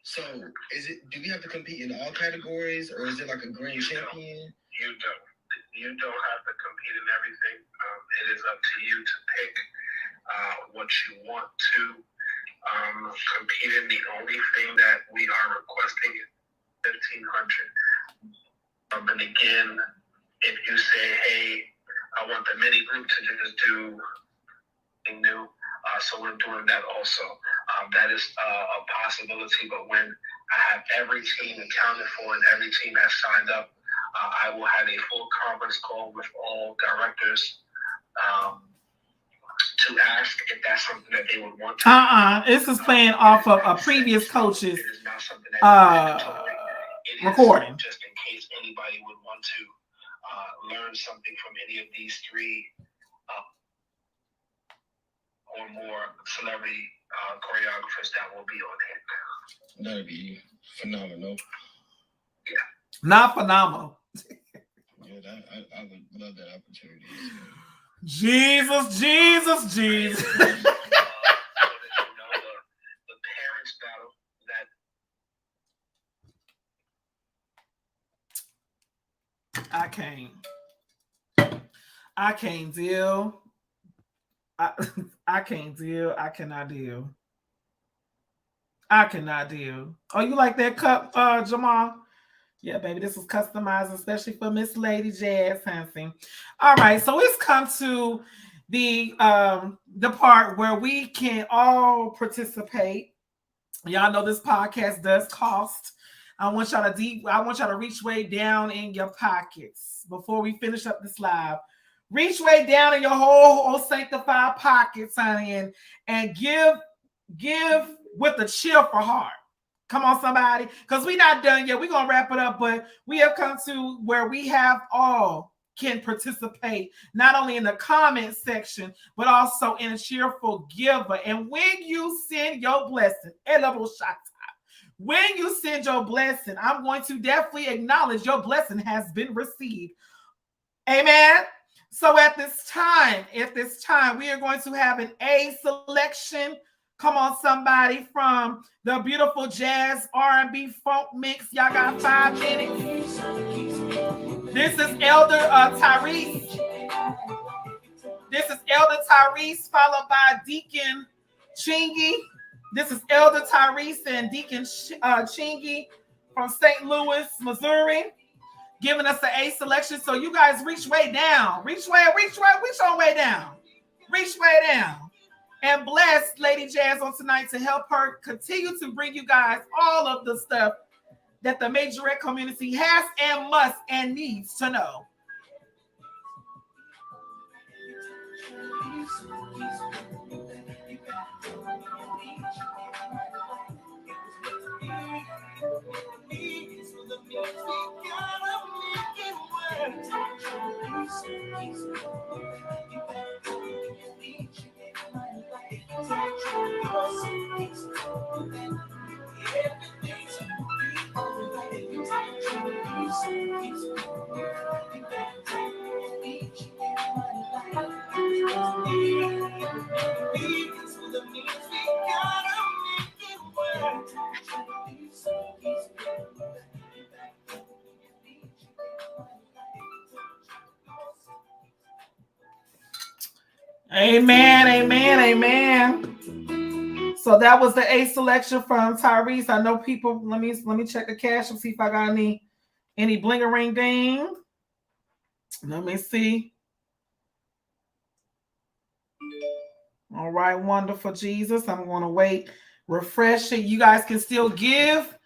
so do we have to compete in all categories, or is it like a grand champion? You don't. You don't have to compete in everything. It is up to you to pick what you want to compete in. The only thing that we are requesting is 1,500. And again, if you say, hey, I want the mini group to just do something new, so we're doing that also. That is a possibility, but when I have every team accounted for and every team has signed up, I will have a full conference call with all directors to ask if that's something that they would want to. This is playing off of a previous coach's recording. Just in case anybody would want to learn something from any of these three or more celebrity choreographers that will be on it. That'd be phenomenal. Yeah. Not phenomenal. Yeah, I would love that opportunity. Jesus. So that you know the parents battle that I can't deal. I can't deal. I cannot deal. Oh, you like that cup, Jamal? Yeah, baby, this was customized especially for Miss Lady Jazz Hansen. All right, so it's come to the part where we can all participate. Y'all know this podcast does cost. I want y'all to reach way down in your pockets before we finish up this live. Reach way down in your whole sanctified pockets, honey, and give with a cheerful heart. Come on, somebody, because we're not done yet. We're gonna wrap it up, but we have come to where we have all can participate, not only in the comment section, but also in a cheerful giver. And when you send your blessing, when you send your blessing, I'm going to definitely acknowledge your blessing has been received. Amen. So at this time, we are going to have an A selection. Come on, somebody, from the beautiful jazz R&B funk mix. Y'all got 5 minutes. This is Elder Tyrese. Followed by Deacon Chingy. This is Elder Tyrese and Deacon Chingy from St. Louis, Missouri, giving us the A selection. So you guys reach way down. Reach on way down. Reach way down. And bless Lady Jazz on tonight to help her continue to bring you guys all of the stuff that the Majorette community has and must and needs to know. Amen, amen, amen. So that was the A selection from Tyrese. I know people. Let me check the cash and see if I got any bling-a-ring ding. Let me see. All right, wonderful Jesus. I'm going to wait, refresh it. You guys can still give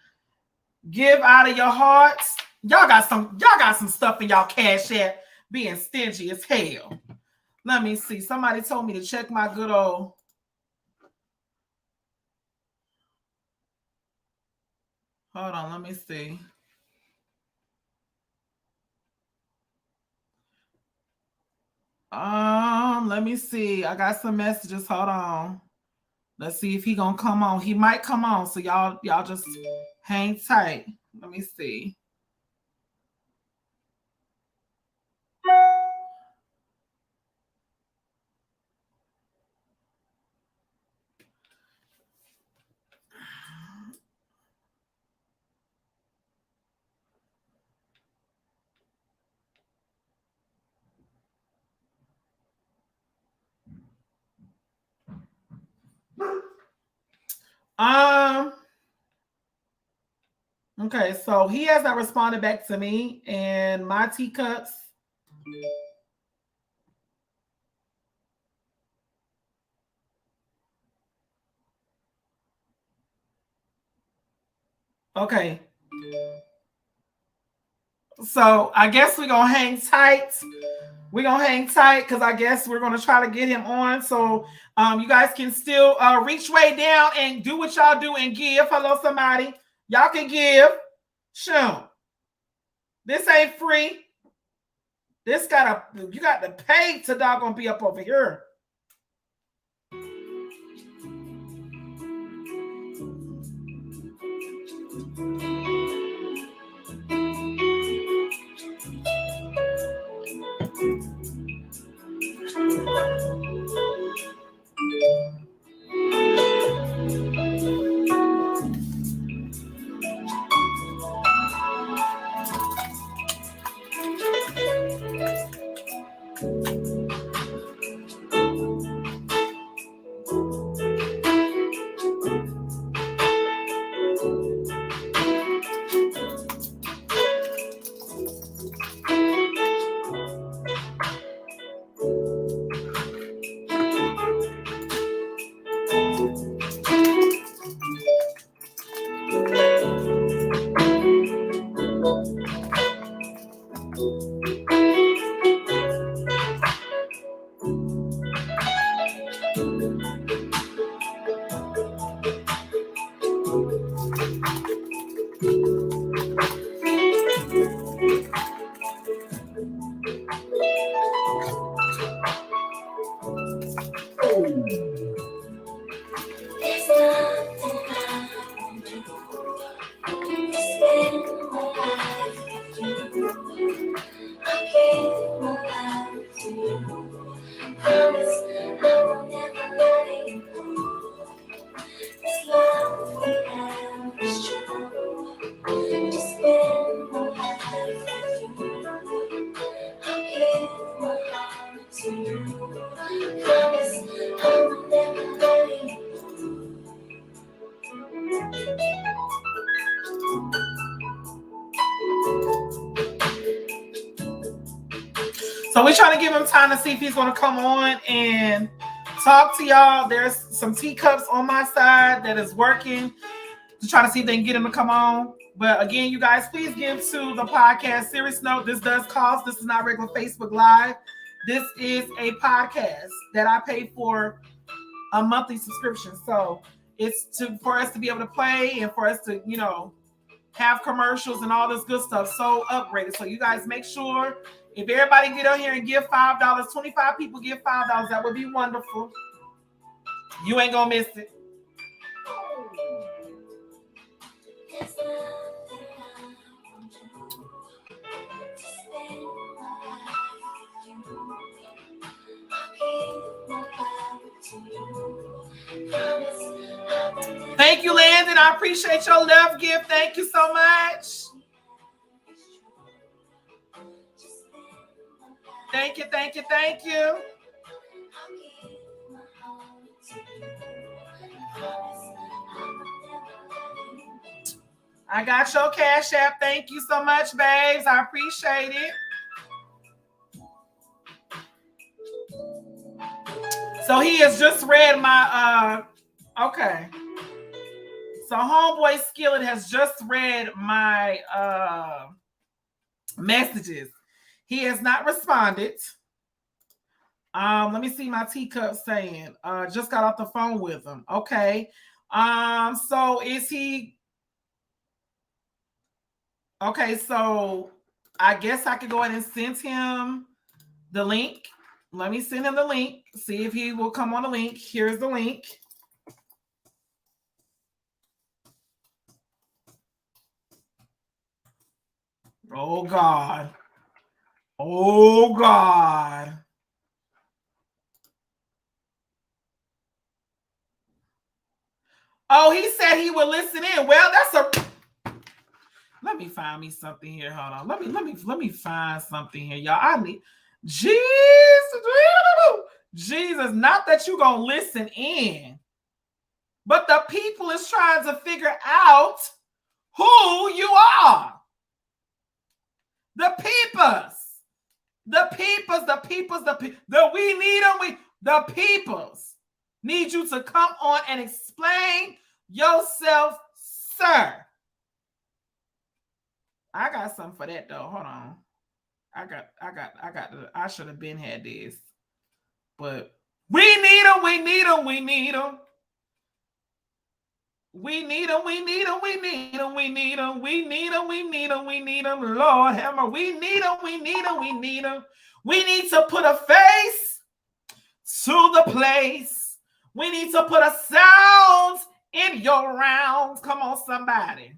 out of your hearts. Y'all got some stuff in y'all cash app being stingy as hell. Let me see. Somebody told me to check my good old. Hold on, let me see. Let me see. I got some messages. Hold on. Let's see if he gonna come on. He might come on. So y'all just hang tight. Let me see. Okay, so he has not responded back to me, and my teacups. Okay. So I guess we're gonna hang tight. We're gonna hang tight because I guess we're gonna try to get him on. So you guys can still reach way down and do what y'all do and give. Hello, somebody. Y'all can give. Sure. This ain't free. You got to pay to doggone be up over here. So we're trying to give him time to see if he's going to come on and talk to y'all. There's some teacups on my side that is working to try to see if they can get him to come on. But again, you guys, please give to the podcast. Serious note, this does cost. This is not regular Facebook Live. This is a podcast that I pay for a monthly subscription. So it's for us to be able to play and for us to, have commercials and all this good stuff. So upgraded. So you guys make sure if everybody get on here and give $5, 25 people give $5, that would be wonderful. You ain't gonna miss it. Thank you, Landon. I appreciate your love gift. Thank you so much. Thank you, thank you, thank you. I got your Cash App. Thank you so much, babes. I appreciate it. So he has just read my okay. So homeboy Skillet has just read my messages. He has not responded. Let me see my teacup saying. Just got off the phone with him. Okay. So is he okay? So I guess I could go ahead and send him the link. Let me send him the link. See if he will come on the link. Here's the link. Oh God. Oh God. Oh, he said he would listen in. Well, that's a. Let me find me something here. Hold on. Let me find something here, y'all. I need Jesus. Jesus, not that you're gonna listen in, but the people is trying to figure out who you are. The peoples. The we need them. The peoples need you to come on and explain yourself, sir. I got something for that though. Hold on. I should have been had this. But we need them. We need them. We need them. We need them. We need them. We need them. We need them. We need them. We need them. We need them. Lord hammer. We need them. We need them. We need them. We need to put a face to the place. We need to put a sound in your rounds. Come on, somebody.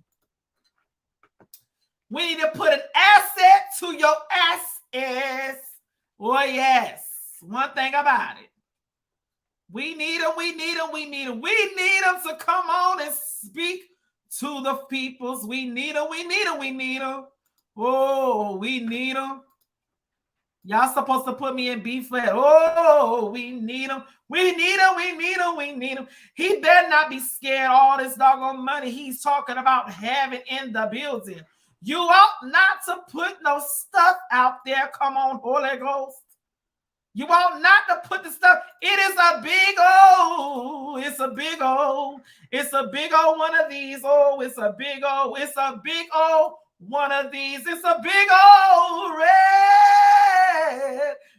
We need to put an asset to your assets. Oh, yes. One thing about it. We need them. We need them. We need them. We need them to come on and speak to the peoples. We need them. We need them. We need them. Oh, we need them. Y'all supposed to put me in B flat. Oh, we need them. We need them. We need them. We need them. He better not be scared of all this doggone money he's talking about having in the building. You ought not to put no stuff out there. Come on, Holy Ghost. You ought not to put the stuff. It is a big old. It's a big old. It's a big old one of these. Oh, it's a big old. It's a big old one of these. It's a big old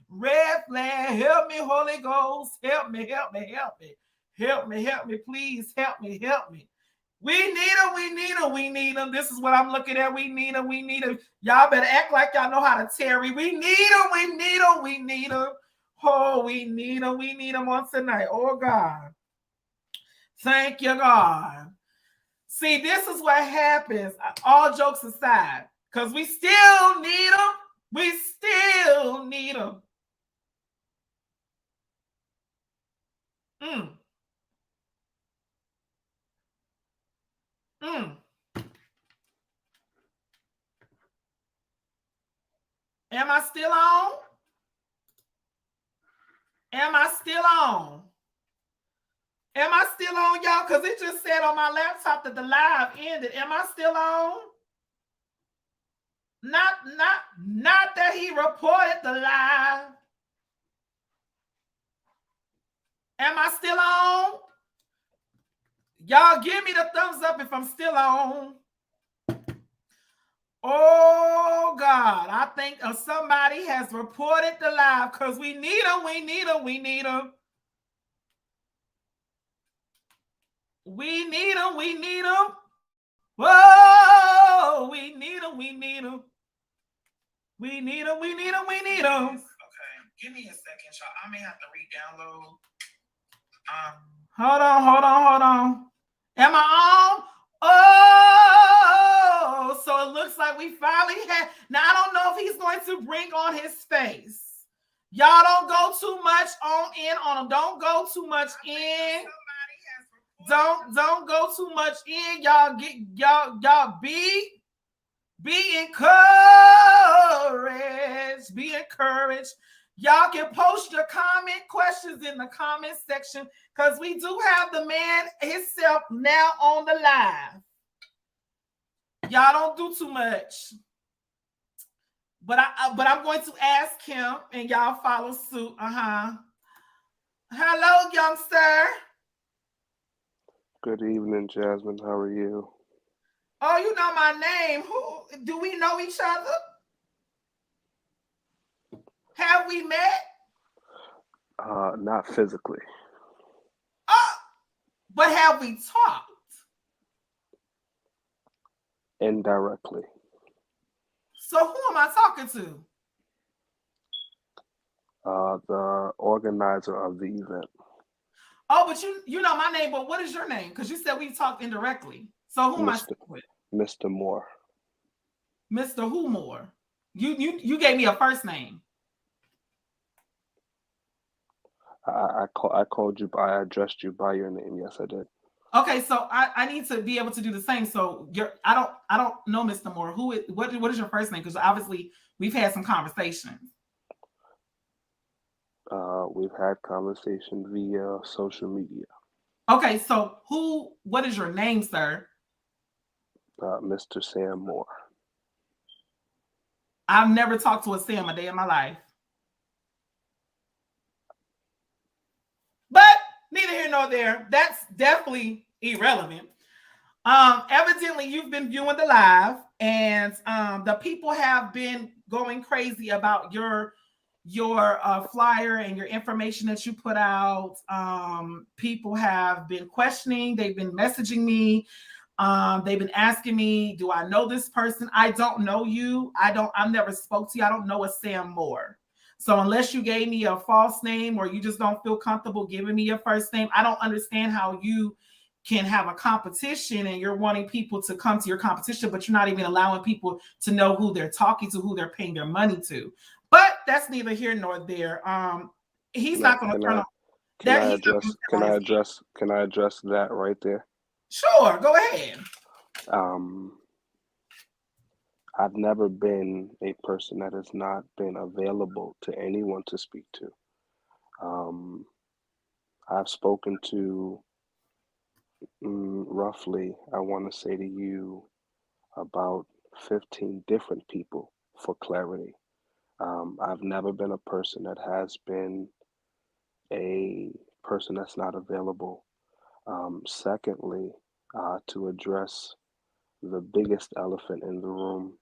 red flag. Help me, Holy Ghost. Help me, help me, help me. Help me, help me, please. Help me, help me. We need them, we need them, we need them. This is what I'm looking at. We need them, we need them. Y'all better act like y'all know how to tarry. We need them, we need them, we need them. Oh, we need them on tonight. Oh, God. Thank you, God. See, this is what happens, all jokes aside, because we still need them. We still need them. Am I still on? Am I still on? Am I still on, y'all? Because it just said on my laptop that the live ended. Am I still on? not that he reported the live. Am I still on? Y'all give me the thumbs up if I'm still on. Oh God, I think somebody has reported the live because we need them. We need them. We need them. We need them. We need them. Whoa, we need them. We need them. We need them. We need them. We need them. Okay, give me a second, y'all. I may have to re-download. Hold on. Am I on? Oh, so it looks like we finally had. Now I don't know if he's going to bring on his face. Y'all don't go too much in on him. Don't go too much in. Don't go too much in. Y'all be encouraged. Be encouraged. Y'all can post your comment questions in the comment section because we do have the man himself now on the live. Y'all don't do too much. But I'm going to ask him and y'all follow suit. Hello, youngster. Good evening, Jasmine. How are you? Oh, you know my name. Who do we know each other? Have we met? Not physically. But have we talked? Indirectly. So who am I talking to? The organizer of the event. Oh, but you know my name, but what is your name? Because you said we talked indirectly. So who am I speaking with? Mr. Moore. Mr. Who Moore? You gave me a first name. I called you I addressed you by your name. Yes, I did. Okay, so I need to be able to do the same. So I don't know Mr. Moore. What is your first name? Because obviously we've had some conversations. We've had conversation via social media. Okay, so what is your name, sir? Mr. Sam Moore. I've never talked to a Sam a day in my life. But neither here nor there. That's definitely irrelevant. Evidently, you've been viewing the live, and the people have been going crazy about your flyer and your information that you put out. People have been questioning. They've been messaging me. They've been asking me, do I know this person? I don't know you. I've never spoke to you. I don't know a Sam Moore. So unless you gave me a false name or you just don't feel comfortable giving me your first name, I don't understand how you can have a competition and you're wanting people to come to your competition, but you're not even allowing people to know who they're talking to, who they're paying their money to. But that's neither here nor there. He's not going to turn on. Can I address that right there? Sure, go ahead. I've never been a person that has not been available to anyone to speak to. I've spoken to roughly, I want to say to you, about 15 different people for clarity. I've never been a person that has been a person that's not available. Secondly, to address the biggest elephant in the room,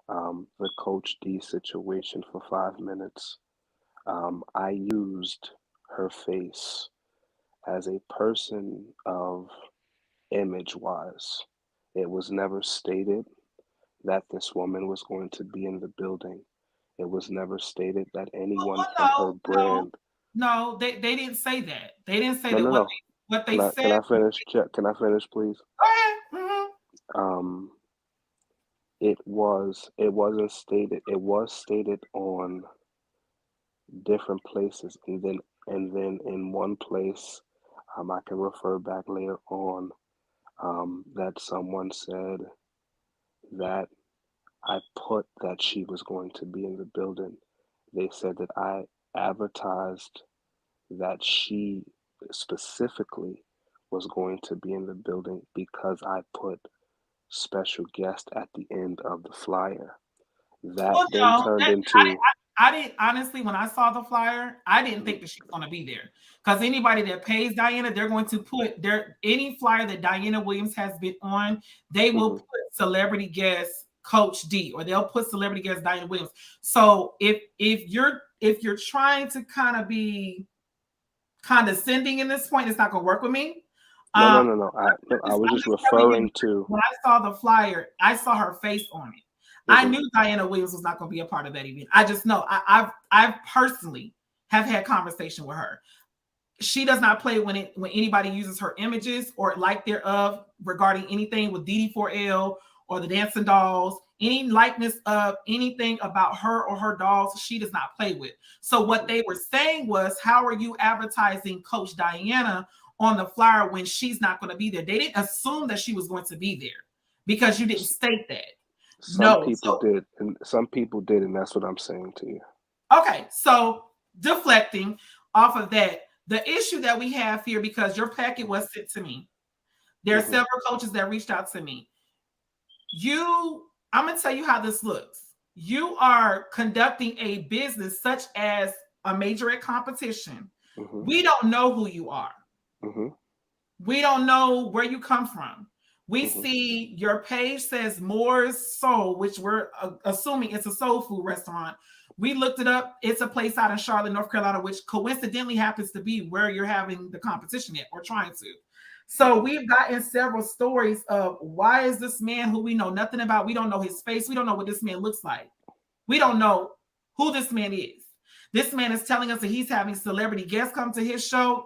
the Coach D situation for 5 minutes. I used her face as a person of image wise. It was never stated that this woman was going to be in the building. It was never stated that anyone from her brand. No, they didn't say that. They didn't say that. No. What they said. Can I finish? Can I finish, please? Mm-hmm. It wasn't stated. It was stated on different places, and then in one place, I can refer back later on, that someone said that I put that she was going to be in the building. They said that I advertised that she specifically was going to be in the building because I put special guest at the end of the flyer. That Well, then no, turned that, into I didn't honestly. When I saw the flyer, I didn't mhm, think that she's going to be there because anybody that pays Diana, they're going to put their any flyer that Diana Williams has been on. They will mhm. put celebrity guest Coach D, or they'll put celebrity guest Diana Williams. So if you're trying to kind of be condescending in this point, it's not going to work with me. No, no, Um, no, no. No, I was I'm just just telling you, referring to. when I saw the flyer, I saw her face on it. I Mhm, knew Diana Williams was not going to be a part of that event. I just know. I've personally have had conversation with her. She does not play when anybody uses her images or like thereof regarding anything with DD4L or the Dancing Dolls, any likeness of anything about her or her dolls, she does not play with. So what mhm. they were saying was, how are you advertising Coach Diana on the flyer when she's not going to be there? They didn't assume that she was going to be there because you didn't S- state that. Some No. people So did, and some people did, and that's what I'm saying to you. okay, so deflecting off of that, the issue that we have here, because your packet was sent to me, there are Mhm, several coaches that reached out to me. I'm going to tell you how this looks. You are conducting a business such as a majorette competition. mhm, We don't know who you are. mhm, We don't know where you come from. We mhm, see your page says Moore's Soul, which we're assuming it's a soul food restaurant. We looked it up. It's a place out in Charlotte, North Carolina, which coincidentally happens to be where you're having the competition at or trying to. So mhm. we've gotten several stories of why is this man who we know nothing about? We don't know his face. We don't know what this man looks like. We don't know who this man is. This man is telling us that he's having celebrity guests come to his show.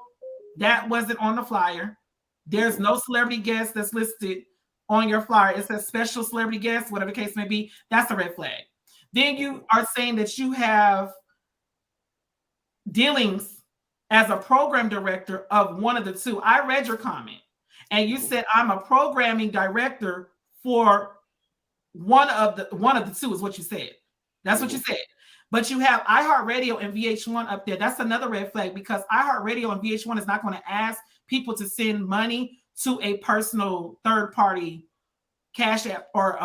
That wasn't on the flyer. There's Mhm. no celebrity guest that's listed on your flyer. It says special celebrity guest, whatever the case may be. That's a red flag. Then Mhm. you are saying that you have dealings as a program director of one of the two. I read your comment, and you Mhm. said I'm a programming director for one of the two is what you said. That's what you Mhm. said. But you have iHeartRadio and VH1 up there. That's another red flag because iHeartRadio and VH1 is not going to ask people to send money to a personal third party cash app or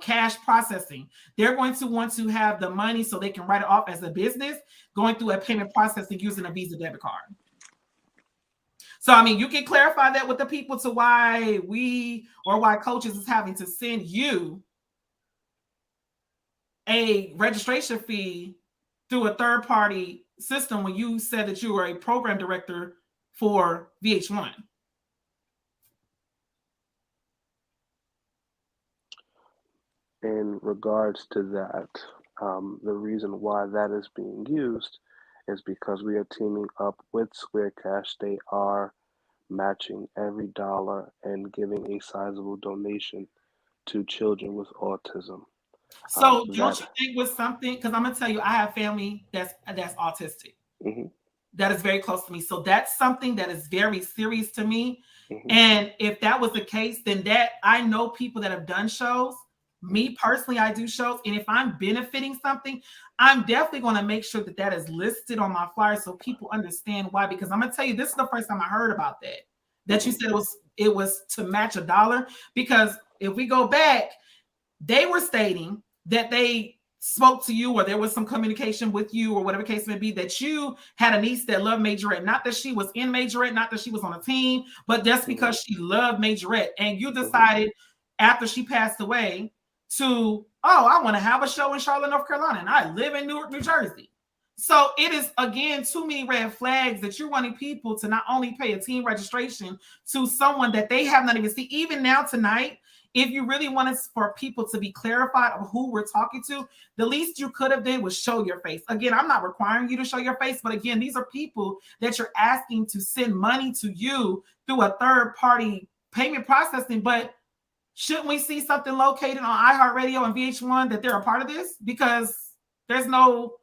cash processing. They're going to want to have the money so they can write it off as a business going through a payment processing using a Visa debit card. So, I mean, you can clarify that with the people to why coaches is having to send you a registration fee through a third party system when you said that you were a program director for VH1. In regards to that, the reason why that is being used is because we are teaming up with Square Cash. They are matching every dollar and giving a sizable donation to children with autism. So That don't you think with something, because I'm gonna tell you, I have family that's autistic. mhm, That is very close to me. So that's something that is very serious to me. mhm, And if that was the case, then that I know people that have done shows. mhm, Me personally, I do shows. And if I'm benefiting something, I'm definitely going to make sure that that is listed on my flyer so people understand why. Because I'm going to tell you, this is the first time I heard about that. That you mhm, said it was to match a dollar. Because if we go back, they were stating that they spoke to you or there was some communication with you or whatever case may be, that you had a niece that loved Majorette. Not that she was in Majorette, not that she was on a team, but just mhm, because she loved Majorette. And you mhm. decided after she passed away to, oh, I want to have a show in Charlotte, North Carolina, and I live in Newark, New Jersey. So it is, again, too many red flags that you're wanting people to not only pay a team registration to someone that they have not even seen. Even now tonight, if you really wanted for people to be clarified of who we're talking to, the least you could have done was show your face. Again, I'm not requiring you to show your face, but again, these are people that you're asking to send money to you through a third party payment processing. But shouldn't we see something located on iHeartRadio and VH1 that they're a part of this? Because there's no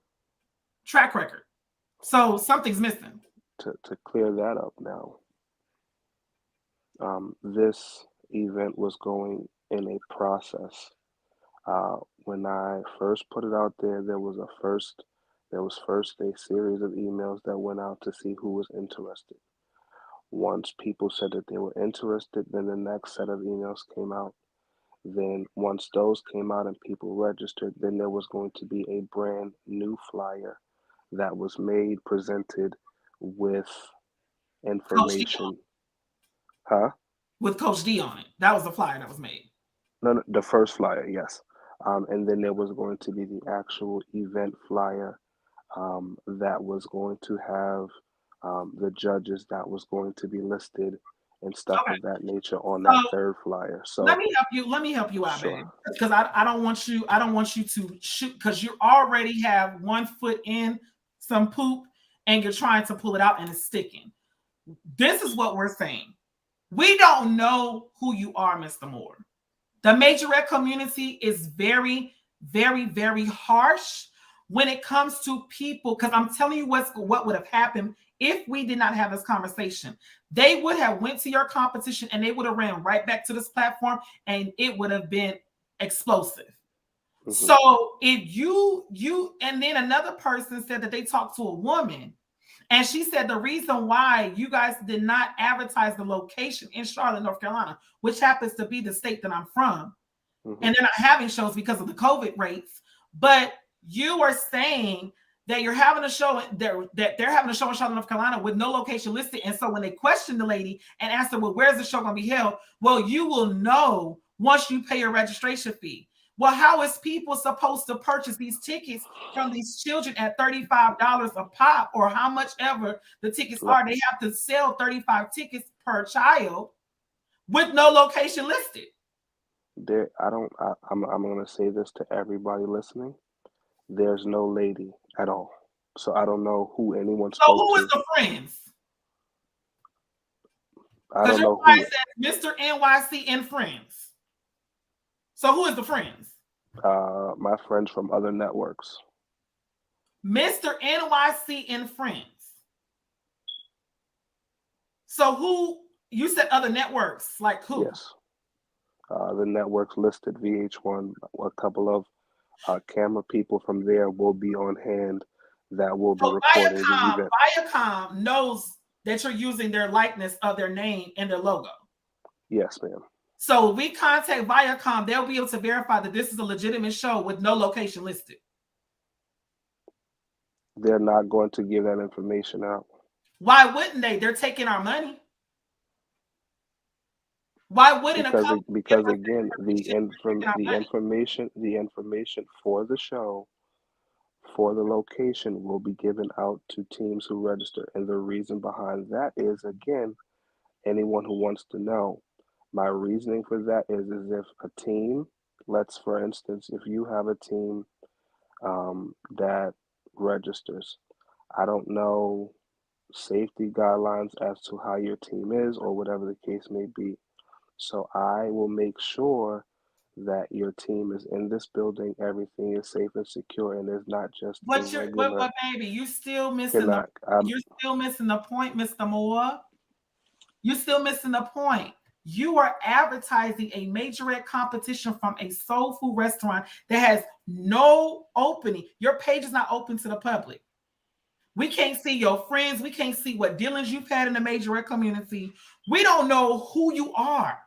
track record. So something's missing. To clear that up now, this event was going in a process. When I first put it out there, there was first a series of emails that went out to see who was interested. Once people said that they were interested, then the next set of emails came out, Then once those came out and people registered, then there was going to be a brand new flyer that was made, presented with Coach D information. Huh? with Coach D on it. That was the flyer that was made. No, no, the first flyer, yes. And then there was going to be the actual event flyer that was going to have the judges that was going to be listed and stuff Okay. of that nature on that So third flyer. let So, me help you. Let me help you out, baby. sure. Because I don't want you. I don't want you to shoot because you already have one foot in some poop and you're trying to pull it out and it's sticking. This is what we're saying. We don't know who you are, Mr. Moore. The Majorette community is very, very, very harsh when it comes to people. Because I'm telling you what would have happened if we did not have this conversation. They would have went to your competition and they would have ran right back to this platform and it would have been explosive. Mhm. So if you and then another person said that they talked to a woman and she said the reason why you guys did not advertise the location in Charlotte, North Carolina, which happens to be the state that I'm from, Mhm. and they're not having shows because of the COVID rates, but you are saying that you're having a show that they're having a show in Charlotte, North Carolina with no location listed. And so when they questioned the lady and asked her, well, where's the show going to be held? Well, you will know once you pay your registration fee. Well, how is people supposed to purchase these tickets from these children at $35 a pop or how much ever the tickets Let- are? They have to sell 35 tickets per child with no location listed. There, I'm going to say this to everybody listening. There's no lady at all. So I don't know who anyone So spoke who is to. the friends? I Because don't your know flyer who. says Mr. NYC and friends. So who is the friends? My friends from other networks. Mr. NYC and friends. So who, you said other networks, like who? Yes. The networks listed VH1. A couple of camera people from there will be on hand that will be So recording the event. Viacom knows that you're using their likeness of their name and their logo. Yes, ma'am. So if we contact Viacom, they'll be able to verify that this is a legitimate show with no location listed. They're not going to give that information out. Why wouldn't they? They're taking our money. Why wouldn't a company Because again, the information for the show, for the location, will be given out to teams who register. And the reason behind that is, again, anyone who wants to know, my reasoning for that is if a team, for instance, if you have a team that registers, I don't know safety guidelines as to how your team is or whatever the case may be. So I will make sure that your team is in this building, everything is safe and secure, and there's not just a regular. But baby, you still missing Cannot. you're still missing the point, Mr. Moore. You're still missing the point. You are advertising a majorette competition from a soul food restaurant that has no opening. Your page is not open to the public. We can't see your friends. We can't see what dealings you've had in the majorette community. We don't know who you are.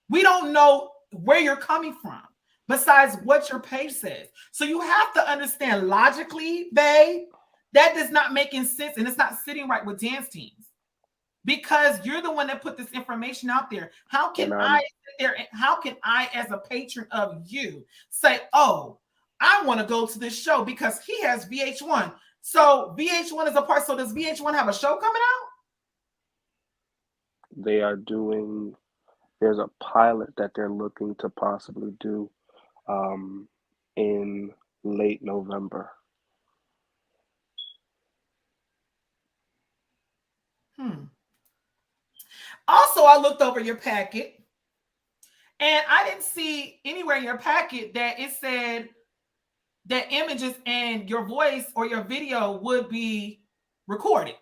We don't know where you're coming from besides what your page says. So you have to understand logically, babe, that does not make sense and it's not sitting right with dance teams because you're the one that put this information out there. How can I sit there? How can I, as a patron of you, say, oh, I want to go to this show because he has VH1. So VH1 is a part. So does VH1 have a show coming out? They are doing. There's a pilot that they're looking to possibly do in late November. Also, I looked over your packet and I didn't see anywhere in your packet that it said that images and your voice or your video would be recorded.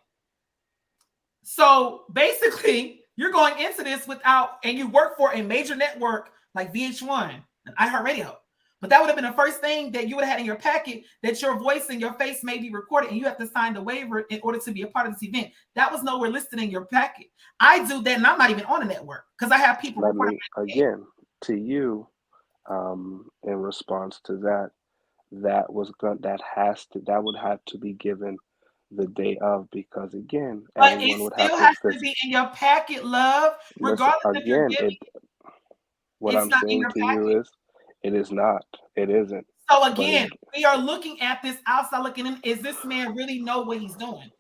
So basically, you're going into this without, and you work for a major network like VH1 and iHeartRadio. But that would have been the first thing that you would have had in your packet, that your voice and your face may be recorded and you have to sign the waiver in order to be a part of this event. That was nowhere listed in your packet. I do that and I'm not even on a network because I have people Let me, again, to you, in response to that, that that would have to be given the day of, because again, But it everyone would have still to has to be in your packet, love. listen Regardless if you're again. giving, What it's I'm not in saying your to you packet. is, it is not. It isn't. So But again, we are looking at this outside looking in. Is this man really know what he's doing?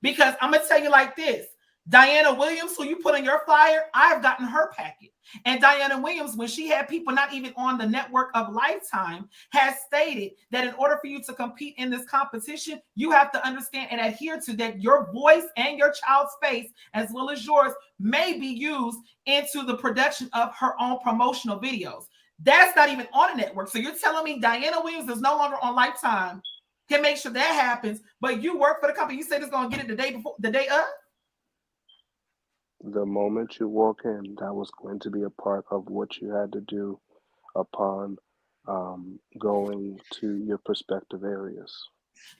Because I'm gonna tell you like this: Diana Williams, who you put on your flyer, I've gotten her packet. And Diana Williams, when she had people not even on the network of Lifetime, has stated that in order for you to compete in this competition, you have to understand and adhere to that your voice and your child's face, as well as yours, may be used into the production of her own promotional videos. That's not even on a network. So you're telling me Diana Williams is no longer on Lifetime, can make sure that happens, but you work for the company. You said it's going to get it the day before, the day of. the moment you walk in, that was going to be a part of what you had to do upon going to your prospective areas.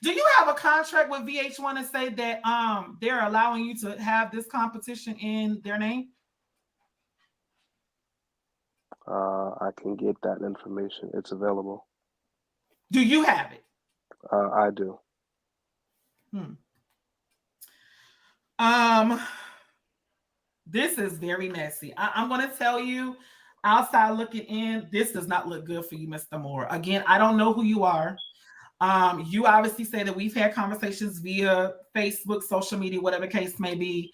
Do you have a contract with VH1 to say that they're allowing you to have this competition in their name? I can get that information. It's available. Do you have it? I do. Hmm. Um, this is very messy. I'm going to tell you, outside looking in, this does not look good for you, Mr. Moore. Again, I don't know who you are. You obviously say that we've had conversations via Facebook, social media, whatever the case may be.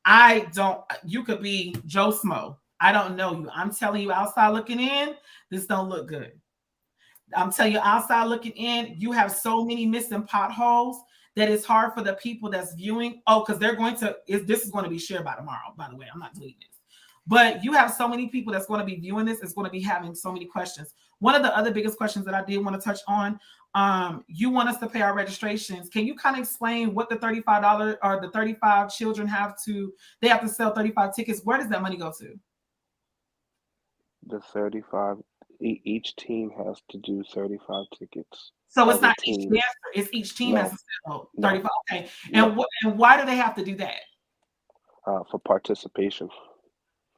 I don't, you could be Joe Smo. I don't know you. I'm telling you, outside looking in, this don't look good. I'm telling you, outside looking in, you have so many missing potholes that it's hard for the people that's viewing. Oh, because they're going to, this is going to be shared by tomorrow, by the way. I'm not deleting this. But you have so many people that's going to be viewing this. It's going to be having so many questions. One of the other biggest questions that I did want to touch on, you want us to pay our registrations. Can you kind of explain what the $35 or the 35 children they have to sell 35 tickets? Where does that money go to? The 35, each team has to do 35 tickets So it's as a not each team. dancer, it's each team has No, to sell no, 35. Okay. no, And why do they have to do that? for participation.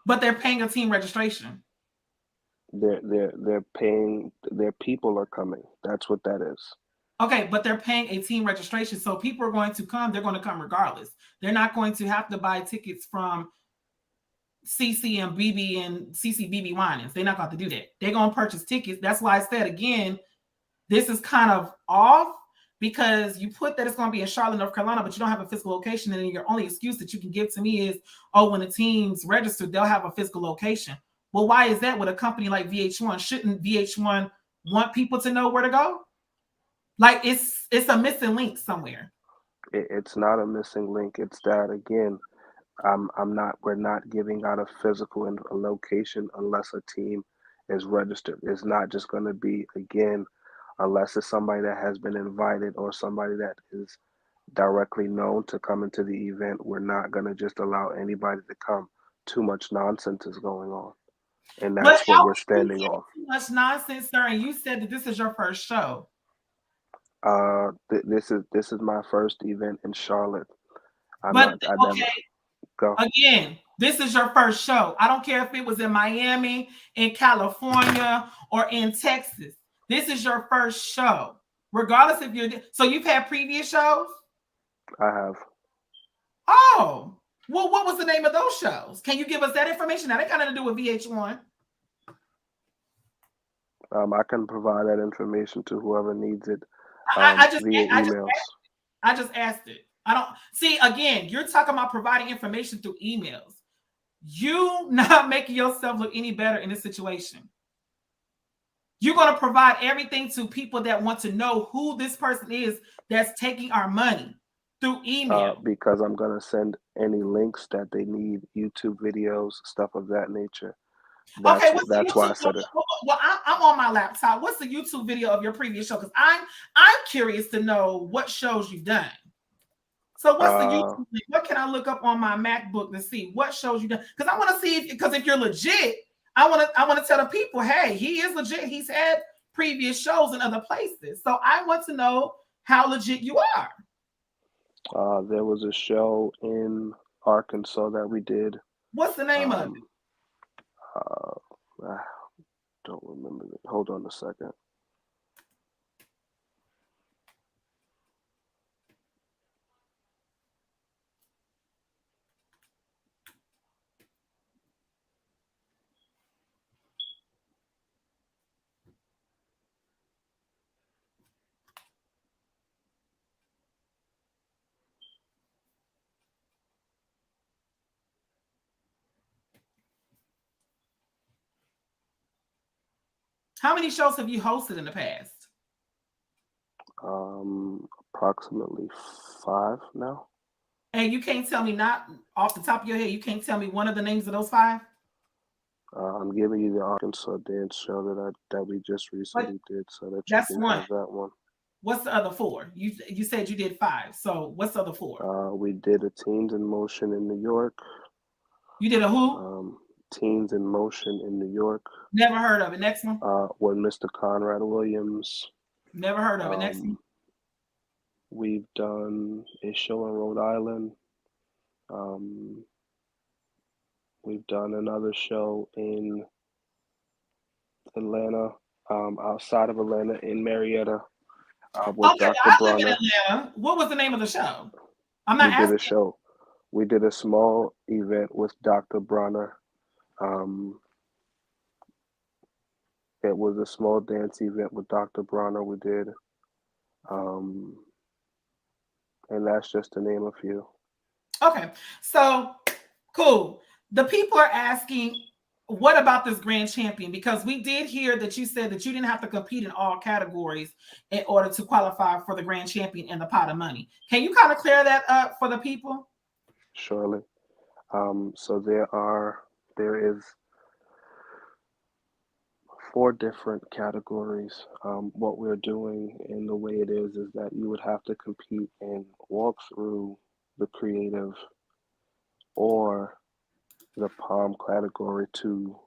But they're paying a team registration. They're paying, their people are coming. That's what that is. Okay, but they're paying a team registration. So people are going to come, they're going to come regardless. They're not going to have to buy tickets from CC and BB and CC BB Winans. They're not going to do that. They're going to purchase tickets. That's why I said again, this is kind of off because you put that it's going to be in Charlotte, North Carolina, but you don't have a physical location. And then your only excuse that you can give to me is, oh, when the team's registered, they'll have a physical location. Well, why is that with a company like VH1? Shouldn't VH1 want people to know where to go? Like it's a missing link somewhere. It's not a missing link. It's that again. I'm not. We're not giving out a physical and a location unless a team is registered. It's not just going to be again, unless it's somebody that has been invited or somebody that is directly known to come into the event. We're not going to just allow anybody to come. Too much nonsense is going on, and But that's what how we're can you standing say on. too much nonsense, sir? And you said that this is your first show. This is my first event in Charlotte. I'm But not. I never okay, go. again, this is your first show. I don't care if it was in Miami, in California, or in Texas. This is your first show. Regardless if you're so you've had previous shows? I have. Oh, well, what was the name of those shows? Can you give us that information? Now that got nothing to do with VH1. I can provide that information to whoever needs it I just via I just emails. I just asked it. I don't see again, you're talking about providing information through emails. You not making yourself look any better in this situation. You're going to provide everything to people that want to know who this person is that's taking our money through email. Because I'm going to send any links that they need, YouTube videos, stuff of that nature. Okay, what's the That's why I YouTube? said it. Well, I'm on my laptop. What's the YouTube video of your previous show? Because I'm curious to know what shows you've done. So what's the YouTube? What can I look up on my MacBook to see what shows you've done? Because I want to see if you're legit, I want to tell the people, hey, he is legit. He's had previous shows in other places. So I want to know how legit you are. There was a show in Arkansas that we did. What's the name of it? Uh, don't remember it. Hold on a second. How many shows have you hosted in the past? Approximately 5 now. And you can't tell me, not off the top of your head, you can't tell me one of the names of those 5? I'm giving you the Arkansas dance show that we just But recently did, so that you that's can one. have that one. What's the other 4? You said you did 5. So what's the other 4? We did a Teens in Motion in New York. You did a who? Teens in Motion in New York. Never heard of it. Next one. With Mr. Conrad Williams. Never heard of it. Next one. We've done a show in Rhode Island. We've done another show in Atlanta, outside of Atlanta, in Marietta, with Okay, Dr. I live in Bronner. Atlanta. What was the name of the show? I'm We not did a asking. show. We did a small event with Dr. Bronner. It was a small dance event with Dr. Bronner we did. And that's just to name a few. Okay, so cool. The people are asking, what about this grand champion? Because we did hear that you said that you didn't have to compete in all categories in order to qualify for the grand champion and the pot of money. Can you kind of clear that up for the people? Surely. So there is 4 different categories. What we're doing and the way it is that you would have to compete and walk through the creative or the palm category to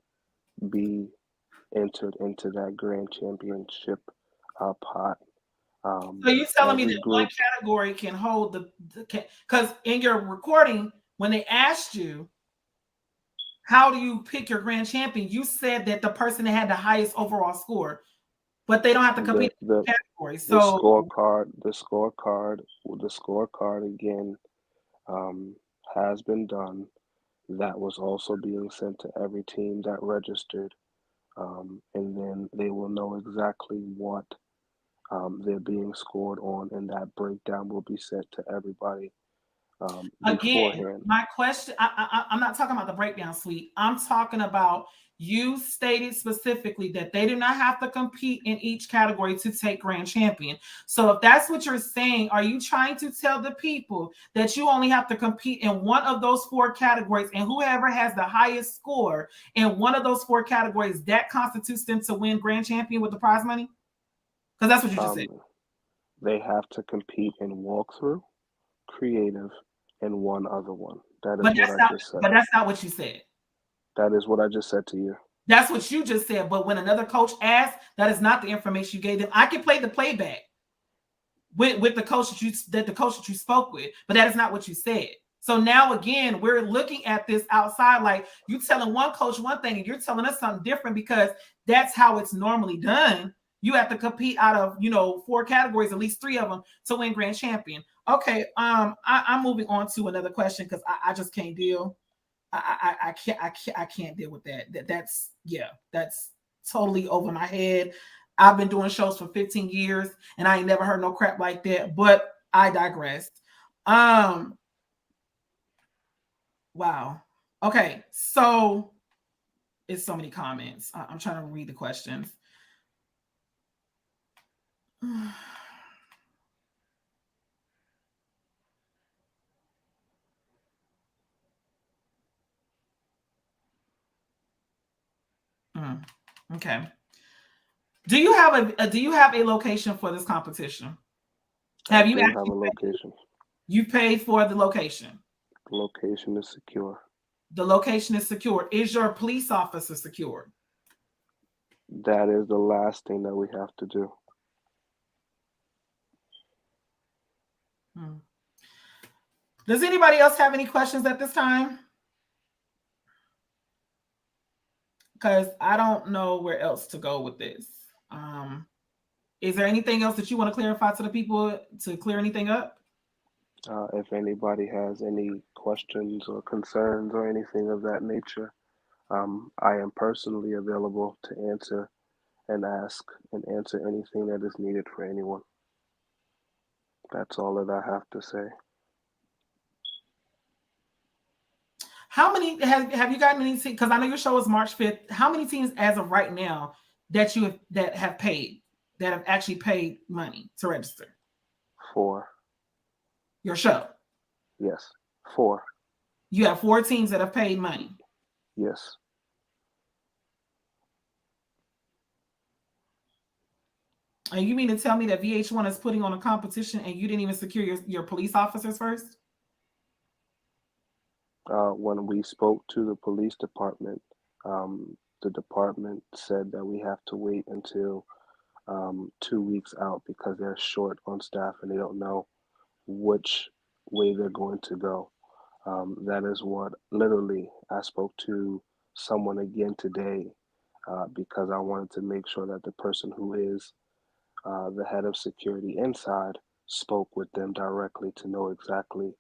be entered into that grand championship pot. So you're telling me Every that one group, category can hold because in your recording, when they asked you, how do you pick your grand champion? You said that the person that had the highest overall score, but they don't have to the compete in the the category. the So scorecard again has been done. That was also being sent to every team that registered, and then they will know exactly what they're being scored on, and that breakdown will be sent to everybody again, beforehand. my question, I'm not talking about the breakdown suite. I'm talking about you stated specifically that they do not have to compete in each category to take grand champion. So if that's what you're saying, are you trying to tell the people that you only have to compete in one of those 4 categories, and whoever has the highest score in one of those 4 categories, that constitutes them to win grand champion with the prize money? Because that's what you just said. They have to compete in walkthrough, creative, and one other one. That is But what that's I not. just said. But that's not what you said. That is what I just said to you. That's what you just said. But when another coach asked, that is not the information you gave them. I can play the playback with the coach that you spoke with, but that is not what you said. So now again, we're looking at this outside, like you telling one coach one thing and you're telling us something different, because that's how it's normally done. You have to compete out of 4 categories, at least 3 of them, to win grand champion. Okay, I'm moving on to another question because I just can't deal. I can't deal with that. That's totally over my head. I've been doing shows for 15 years and I ain't never heard no crap like that, but I digress. Wow. Okay, so it's so many comments. I'm trying to read the questions. Okay. Do you have a location for this competition? I do have a location. You paid for the location. The location is secure. The location is secure. Is your police officer secure? That is the last thing that we have to do. Does anybody else have any questions at this time? because I don't know where else to go with this. Is there anything else that you want to clarify to the people to clear anything up? If anybody has any questions or concerns or anything of that nature, I am personally available to answer and ask and answer anything that is needed for anyone. That's all that I have to say. How many have you gotten any? Because I know your show is March 5th. How many teams as of right now that have paid, that have actually paid money to register 4. your show? Yes. 4. You have 4 teams that have paid money. Yes. And you mean to tell me that VH1 is putting on a competition and you didn't even secure your police officers first? When we spoke to the police department, the department said that we have to wait until 2 weeks out because they're short on staff and they don't know which way they're going to go. That is what literally I spoke to someone again today because I wanted to make sure that the person who is the head of security inside spoke with them directly to know exactly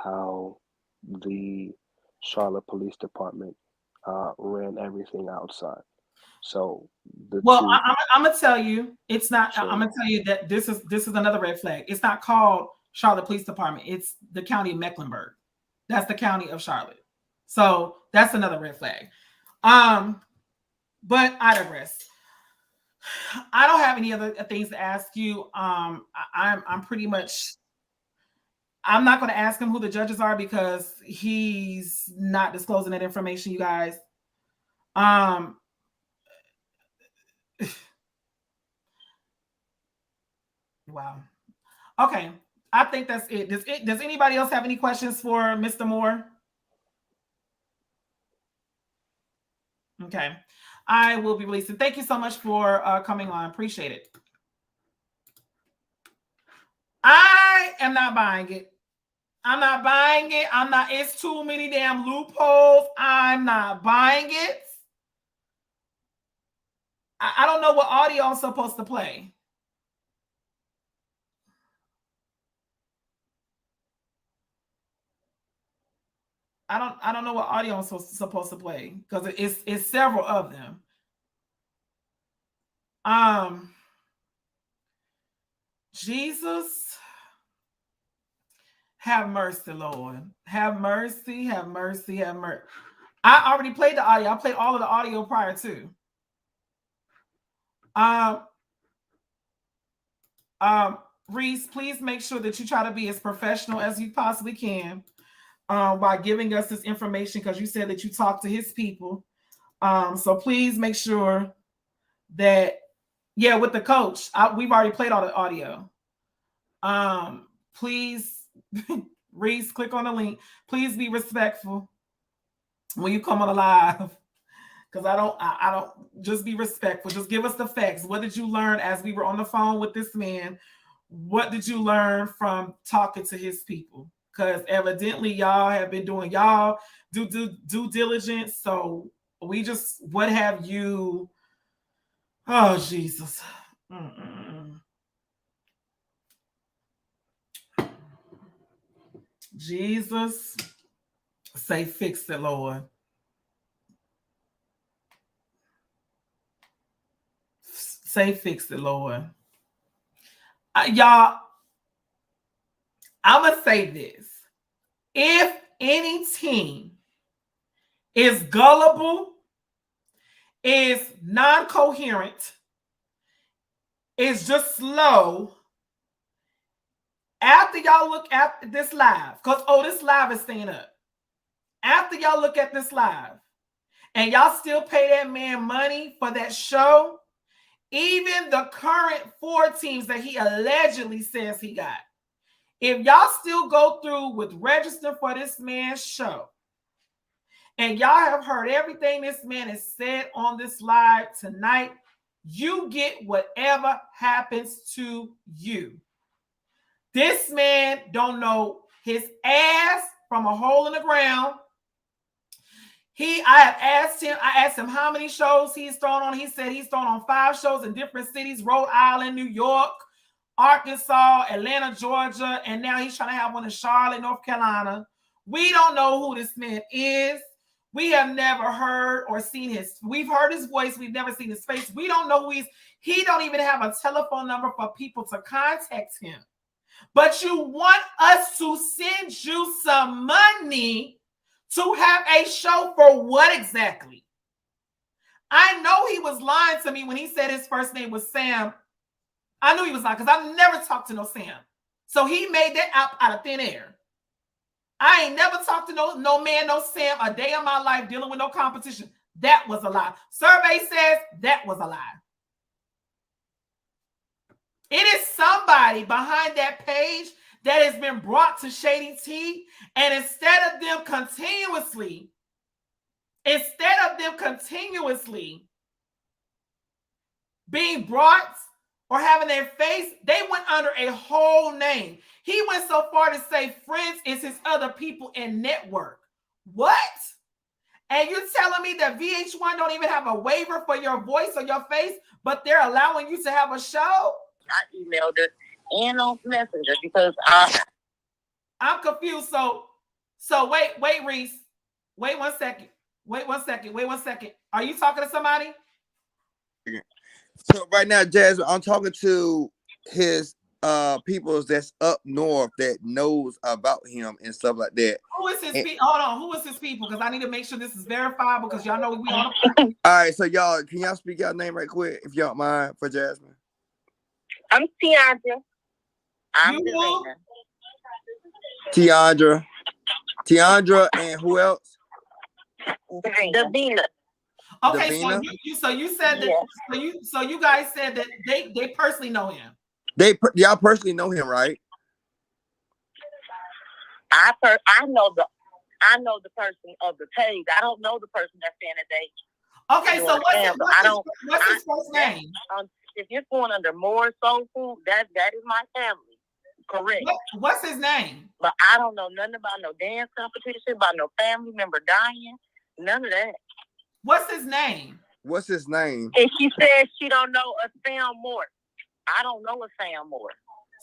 how the Charlotte Police Department ran everything outside. So the Well, two, I'm gonna tell you, it's not. I'm sure, gonna tell you that this is another red flag. It's not called Charlotte Police Department. It's the county of Mecklenburg. That's the county of Charlotte. So that's another red flag. But I digress. I don't have any other things to ask you. I'm pretty much. I'm not going to ask him who the judges are because he's not disclosing that information, you guys. Wow. Okay. I think that's it. Does anybody else have any questions for Mr. Moore? Okay. I will be releasing. Thank you so much for coming on. Appreciate it. I am not buying it. I'm not buying it. It's too many damn loopholes. I'm not buying it. I don't know what audio I'm supposed to play. I don't know what audio I'm supposed to play because it's several of them. Jesus, have mercy, Lord. Have mercy, have mercy, have mercy. I already played the audio. I played all of the audio prior to. Reese, please make sure that you try to be as professional as you possibly can by giving us this information because you said that you talked to his people. So please make sure that, yeah, with the coach, we've already played all the audio. Please, Reese, click on the link. Please be respectful when you come on a live. Because I don't just be respectful. Just give us the facts. What did you learn as we were on the phone with this man? What did you learn from talking to his people? Because evidently y'all have been doing y'all due diligence. So what have you? Oh, Jesus. Jesus, say fix it, Lord. Say fix it, Lord. Y'all, I'm going to say this. If any team is gullible, is non-coherent, is just slow, after y'all look at this live, because, this live is staying up. After y'all look at this live, and y'all still pay that man money for that show, even the current 4 teams that he allegedly says he got, if y'all still go through with register for this man's show, and y'all have heard everything this man has said on this live tonight, you get whatever happens to you. This man don't know his ass from a hole in the ground. I asked him how many shows he's thrown on. He said he's thrown on 5 shows in different cities: Rhode Island, New York, Arkansas, Atlanta, Georgia, and now he's trying to have one in Charlotte, North Carolina. We don't know who this man is. We have never heard or seen we've heard his voice. We've never seen his face. We don't know who he don't even have a telephone number for people to contact him. But you want us to send you some money to have a show for what exactly? I know he was lying to me when he said his first name was Sam. I knew he was lying because I've never talked to no Sam. So he made that out of thin air. I ain't never talked to no man, no Sam, a day of my life dealing with no competition. That was a lie. Survey says that was a lie. It is somebody behind that page that has been brought to Shaddi T, and instead of them continuously being brought or having their face, they went under a whole name. He went so far to say friends is his other people in network. What? And you're telling me that VH1 don't even have a waiver for your voice or your face, but they're allowing you to have a show? I emailed it and on Messenger because I'm confused. So wait, Reese. Wait one second. Are you talking to somebody? So right now, Jasmine, I'm talking to his people that's up north that knows about him and stuff like that. Who is his people? Hold on. Who is his people? Because I need to make sure this is verifiable because y'all know we on All right, so y'all, can y'all speak y'all name right quick if y'all don't mind for Jasmine? I'm Tiandra. I'm Tiandra, and who else? Davina. Okay, Davina? so you said that. Yeah. So you guys said that they personally know him. Y'all personally know him, right? I know the person of the page. I don't know the person that's saying that they. Okay, so what's his first name? If you're going under more soul food, that is my family. Correct. What's his name? But I don't know nothing about no dance competition, about no family member dying, none of that. What's his name? What's his name? And she says she don't know a Sam Moore. I don't know a Sam Moore.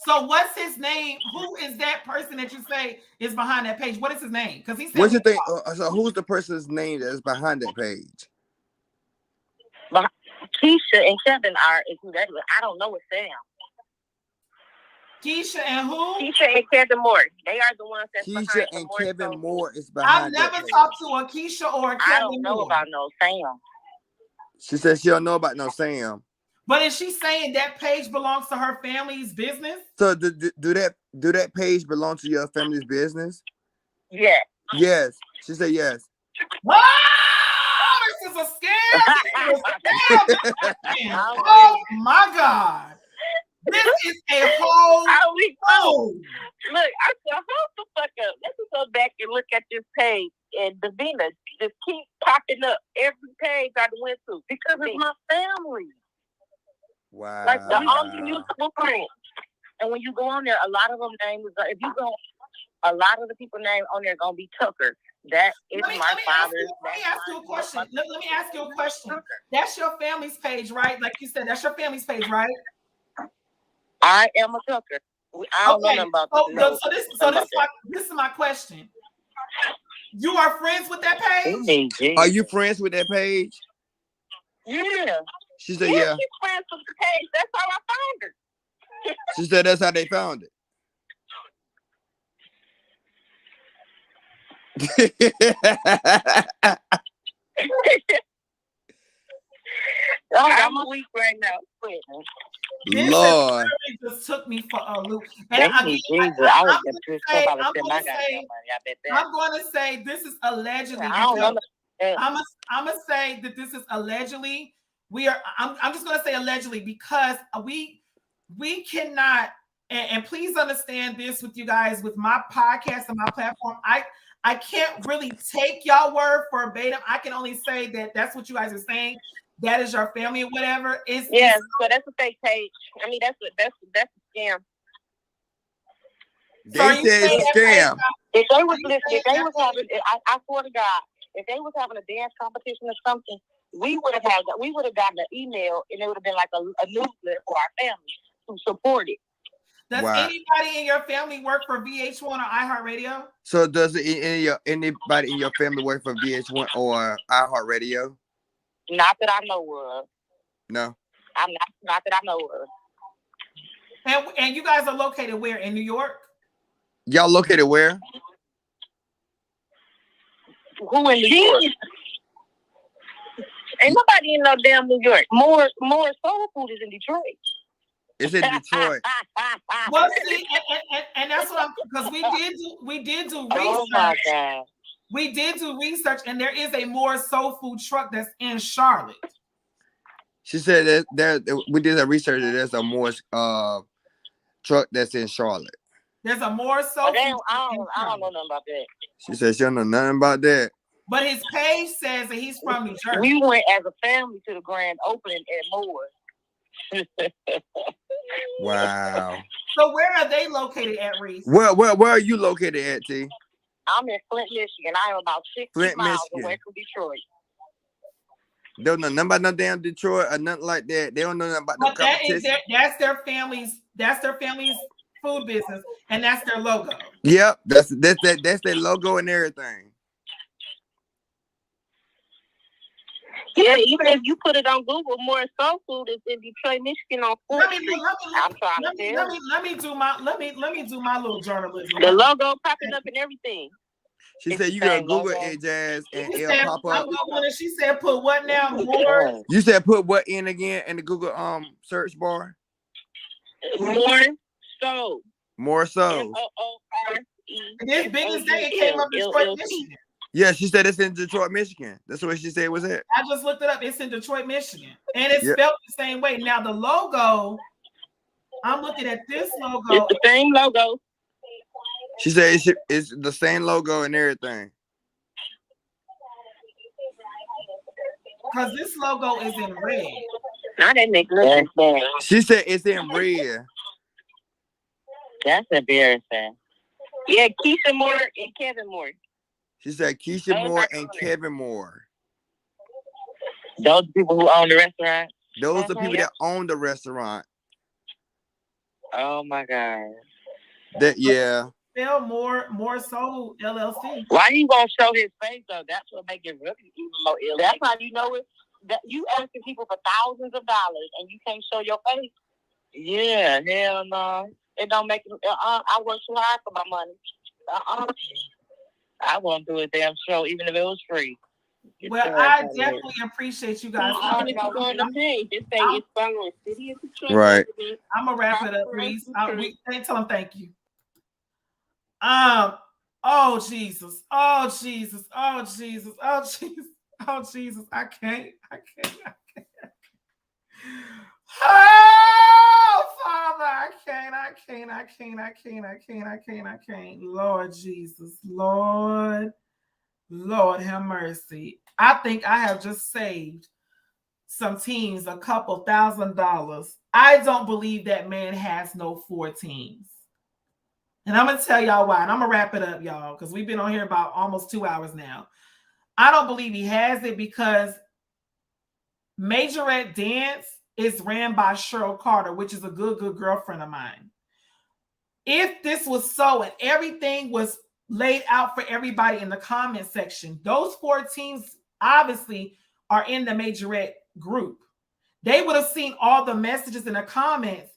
So what's his name? Who is that person that you say is behind that page? What is his name? Because he said. What's your thing? So who's the person's name that is behind that page? Keisha and Kevin are is who that is. I don't know a Sam. Keisha and who? Keisha and Kevin Moore. They are the ones that's behind Keisha and Kevin Moore is behind. I've never talked to a Keisha or a Kevin I don't know Moore. about no Sam. She said she don't know about no Sam. But is she saying that page belongs to her family's business? So do that page belong to your family's business? Yeah. Yes. She said yes. Wow, this is a scam. Oh my God. This is a whole Look, I said, hold the fuck up. Let's go back and look at this page. And Davina just keep popping up every page I went to because it's my family. Wow. Like the only musical friends. And when you go on there, a lot of them names, if you go, a lot of the people named on there gonna be Tucker. That is my father's. Let me ask you a question. Let me ask you a question. That's your family's page, right? Like you said, that's your family's page, right? I am a Tucker. I don't know nothing about this is my question. You are friends with that page? Are you friends with that page? Yeah. She said, yeah. She's friends with the page. That's how I found her. She said that's how they found it. I'm weak right now. Lord. This just took me for a loop. And I'm going to say this is allegedly. I'm going to say that this is allegedly. I'm just going to say allegedly because we cannot. And please understand this with you guys with my podcast and my platform. I can't really take y'all word verbatim. I can only say that that's what you guys are saying. That is your family or whatever. So that's a fake page. I mean, that's a scam. They said scam. If they was having, I swear to God, if they was having a dance competition or something, we would have gotten an email, and it would have been like a newsletter for our family to support it. Does anybody in your family work for VH1 or iHeartRadio? So does anybody in your family work for VH1 or iHeartRadio? Not that I know of. No. I'm not that I know of. And you guys are located where? In New York? Y'all located where? Who in New York? Ain't nobody in no damn New York. More soul food is in Detroit. It's in Detroit. Well, see, and that's what because we did do research. Oh my God. We did do research, and there is a more soul food truck that's in Charlotte. She said that we did a research. There's a more truck that's in Charlotte. There's a more soul food. I don't know nothing about that. She said she don't know nothing about that. But his page says that he's from New Jersey. We went as a family to the grand opening at Moore. Wow. So where are they located at, Reese? Where are you located at, T? I'm in Flint, Michigan. I am about 60 miles away from Detroit. They don't know nothing about no damn Detroit or nothing like that. They don't know nothing about no competition. That's their family's food business, and that's their logo. Yep, that's their logo and everything. Yeah, even if you put it on Google, more soul food is in Detroit, Michigan on 4th Street. Let me do my little journalism. The logo popping up and everything. She said you gotta Google it, Jazz, and it'll pop up. She said put what now? More. You said put what in again in the Google search bar? More soul. More soul. M-O-O-R-E. This biggest day it came up in Detroit, Michigan. Yeah, she said it's in Detroit, Michigan. That's what she said it was at. I just looked it up. It's in Detroit, Michigan. And it's spelled the same way. Now the logo, I'm looking at this logo. It's the same logo. She said it's the same logo and everything. Because this logo is in red. Now that makes sense. She said it's in red. That's embarrassing. Yeah, Keisha Moore and Kevin Moore. She said Keisha Moore and Kevin Moore. Those people who own the restaurant? Those are the people that own the restaurant. Oh my God. Spell more soul LLC. Why you gonna show his face though? That's what make it really even more ill. That's how you know it. That you asking people for thousands of dollars and you can't show your face. Yeah, hell no. It don't make it. I work too hard for my money. I won't do a damn show, even if it was free. Well, I definitely appreciate you guys. Right. I'm gonna wrap it up, Reese. Tell them thank you. Oh Jesus. Oh Jesus. Oh Jesus. Oh Jesus. Oh Jesus. I can't. Oh Father, I can't. Lord Jesus. Lord have mercy. I think I have just saved some teams a couple $1,000. I don't believe that man has no 4 teams. And I'm going to tell y'all why. And I'm going to wrap it up, y'all, because we've been on here about almost 2 hours now. I don't believe he has it because Majorette Dance is ran by Cheryl Carter, which is a good girlfriend of mine. If this was so and everything was laid out for everybody in the comment section, those 4 teams obviously are in the Majorette group. They would have seen all the messages in the comments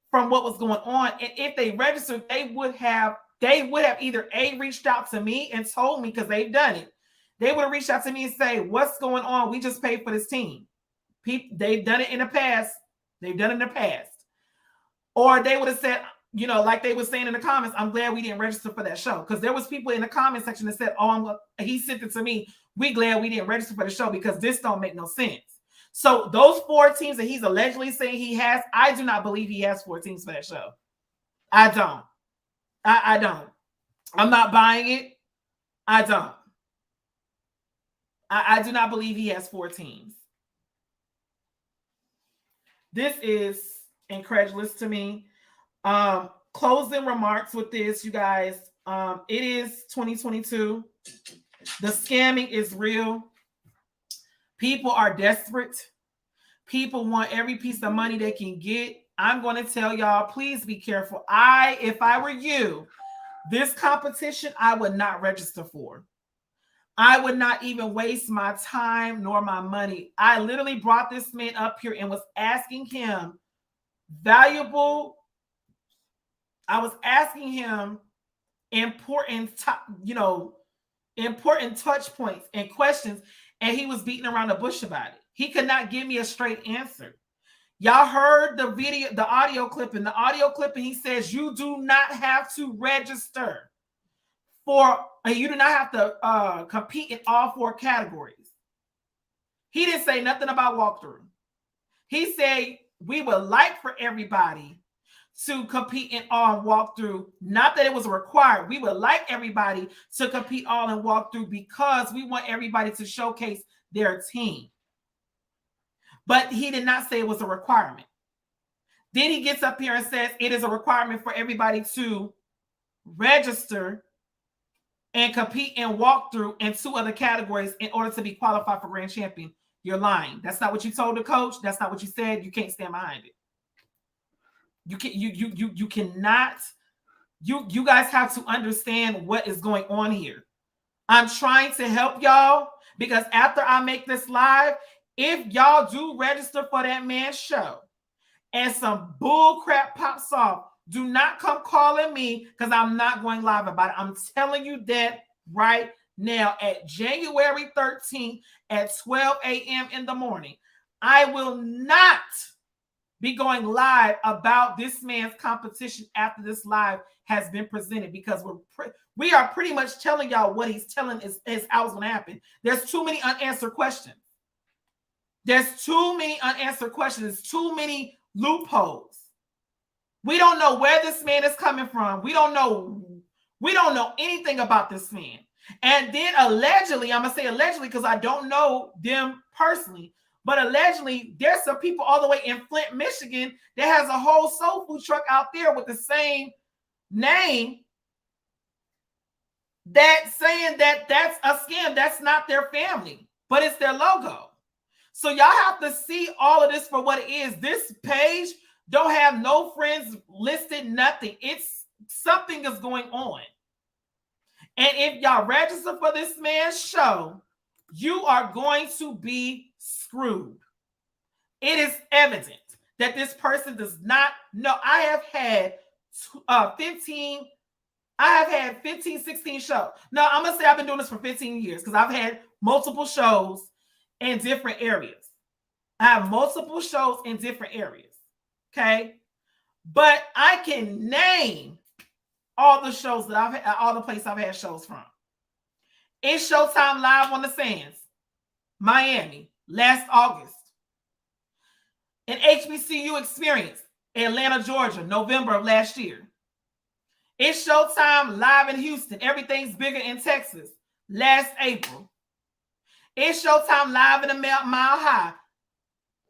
from what was going on. And if they registered, they would have either reached out to me and told me, because they've done it. They would have reached out to me and say, what's going on? We just paid for this team. They've done it in the past. Or they would have said, like they were saying in the comments, I'm glad we didn't register for that show. Because there was people in the comment section that said, he sent it to me. We glad we didn't register for the show because this don't make no sense. So those 4 teams that he's allegedly saying he has, I do not believe he has 4 teams for that show. I don't. I don't. I'm not buying it. I don't. I do not believe he has 4 teams. This is incredulous to me. Closing remarks with this, you guys. It is 2022. The scamming is real. People are desperate. People want every piece of money they can get. I'm going to tell y'all, please be careful. If I were you, this competition, I would not register for. I would not even waste my time nor my money. I literally brought this man up here and was asking him valuable. I was asking him important touch points and questions, and he was beating around the bush about it. He could not give me a straight answer. Y'all heard the video, the audio clip. In the audio clip, and he says you do not have to register you do not have to compete in all 4 categories. He didn't say nothing about walkthrough. He said we would like for everybody to compete in all and walkthrough. Not that it was required. We would like everybody to compete all and walkthrough because we want everybody to showcase their team. But he did not say it was a requirement. Then he gets up here and says it is a requirement for everybody to register and compete and walkthrough in 2 other categories in order to be qualified for grand champion. You're lying. That's not what you told the coach. That's not what you said. You can't stand behind it. You cannot. You guys have to understand what is going on here. I'm trying to help y'all because after I make this live, if y'all do register for that man's show and some bull crap pops off, do not come calling me because I'm not going live about it. I'm telling you that right now at January 13th at 12 a.m. in the morning. I will not be going live about this man's competition after this live has been presented because we are pretty much telling y'all what he's telling is how it's going to happen. There's too many unanswered questions. There's too many unanswered questions. There's too many loopholes. We don't know where this man is coming from. We don't know anything about this man. And then allegedly, I'm going to say allegedly because I don't know them personally, but allegedly there's some people all the way in Flint, Michigan that has a whole soul food truck out there with the same name that saying that that's a scam. That's not their family, but it's their logo. So y'all have to see all of this for what it is. This page don't have no friends listed, nothing. It's something is going on. And if y'all register for this man's show, you are going to be screwed. It is evident that this person does not know. I have had 15, 16 shows. No, I'm going to say I've been doing this for 15 years because I've had multiple shows in different areas. I have multiple shows in different areas. Okay. But I can name all the shows that I've had, all the places I've had shows from. It's Showtime Live on the Sands, Miami, last August. An HBCU Experience, Atlanta, Georgia, November of last year. It's Showtime Live in Houston, Everything's Bigger in Texas, last April. It's Showtime Live in the Mile High,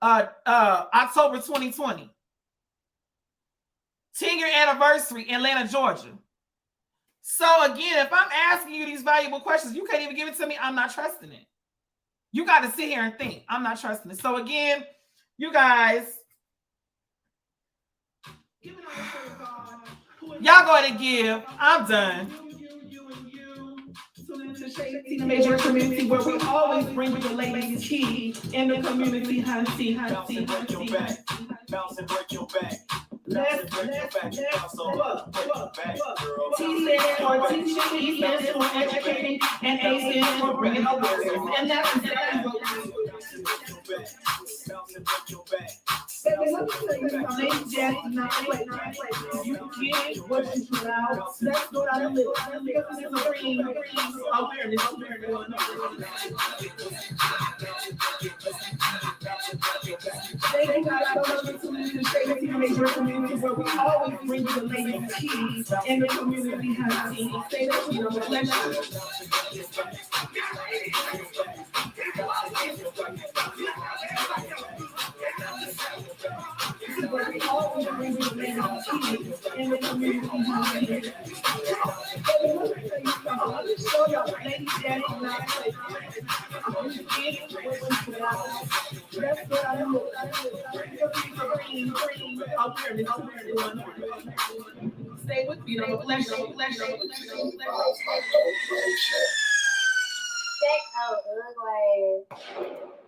October 2020. 10-year anniversary, Atlanta, Georgia. So again, if I'm asking you these valuable questions, you can't even give it to me. I'm not trusting it. You got to sit here and think. I'm not trusting it. So again, you guys, y'all go ahead and give. I'm done. The Majorette community where we always bring the ladies key in the community. Bounce and break your back. Let's go up. T stands for teaching, E stands for educating, and A stands for bringing awareness. And that's exactly what we do. Bounce and break your back. Baby, let me tell you something. Ain't just not play. You get what you put out. That's what I live. Because it's a bring awareness. They got to go to the Majorette community where we always bring the ladies keys and the community has teams. Say that to your reflection. Where we always bring the ladies keys and the community has teams. Let me show y'all, ladies, daddy, not play. That's what I know. Stay with me, I'm a bless you. Check out, look like.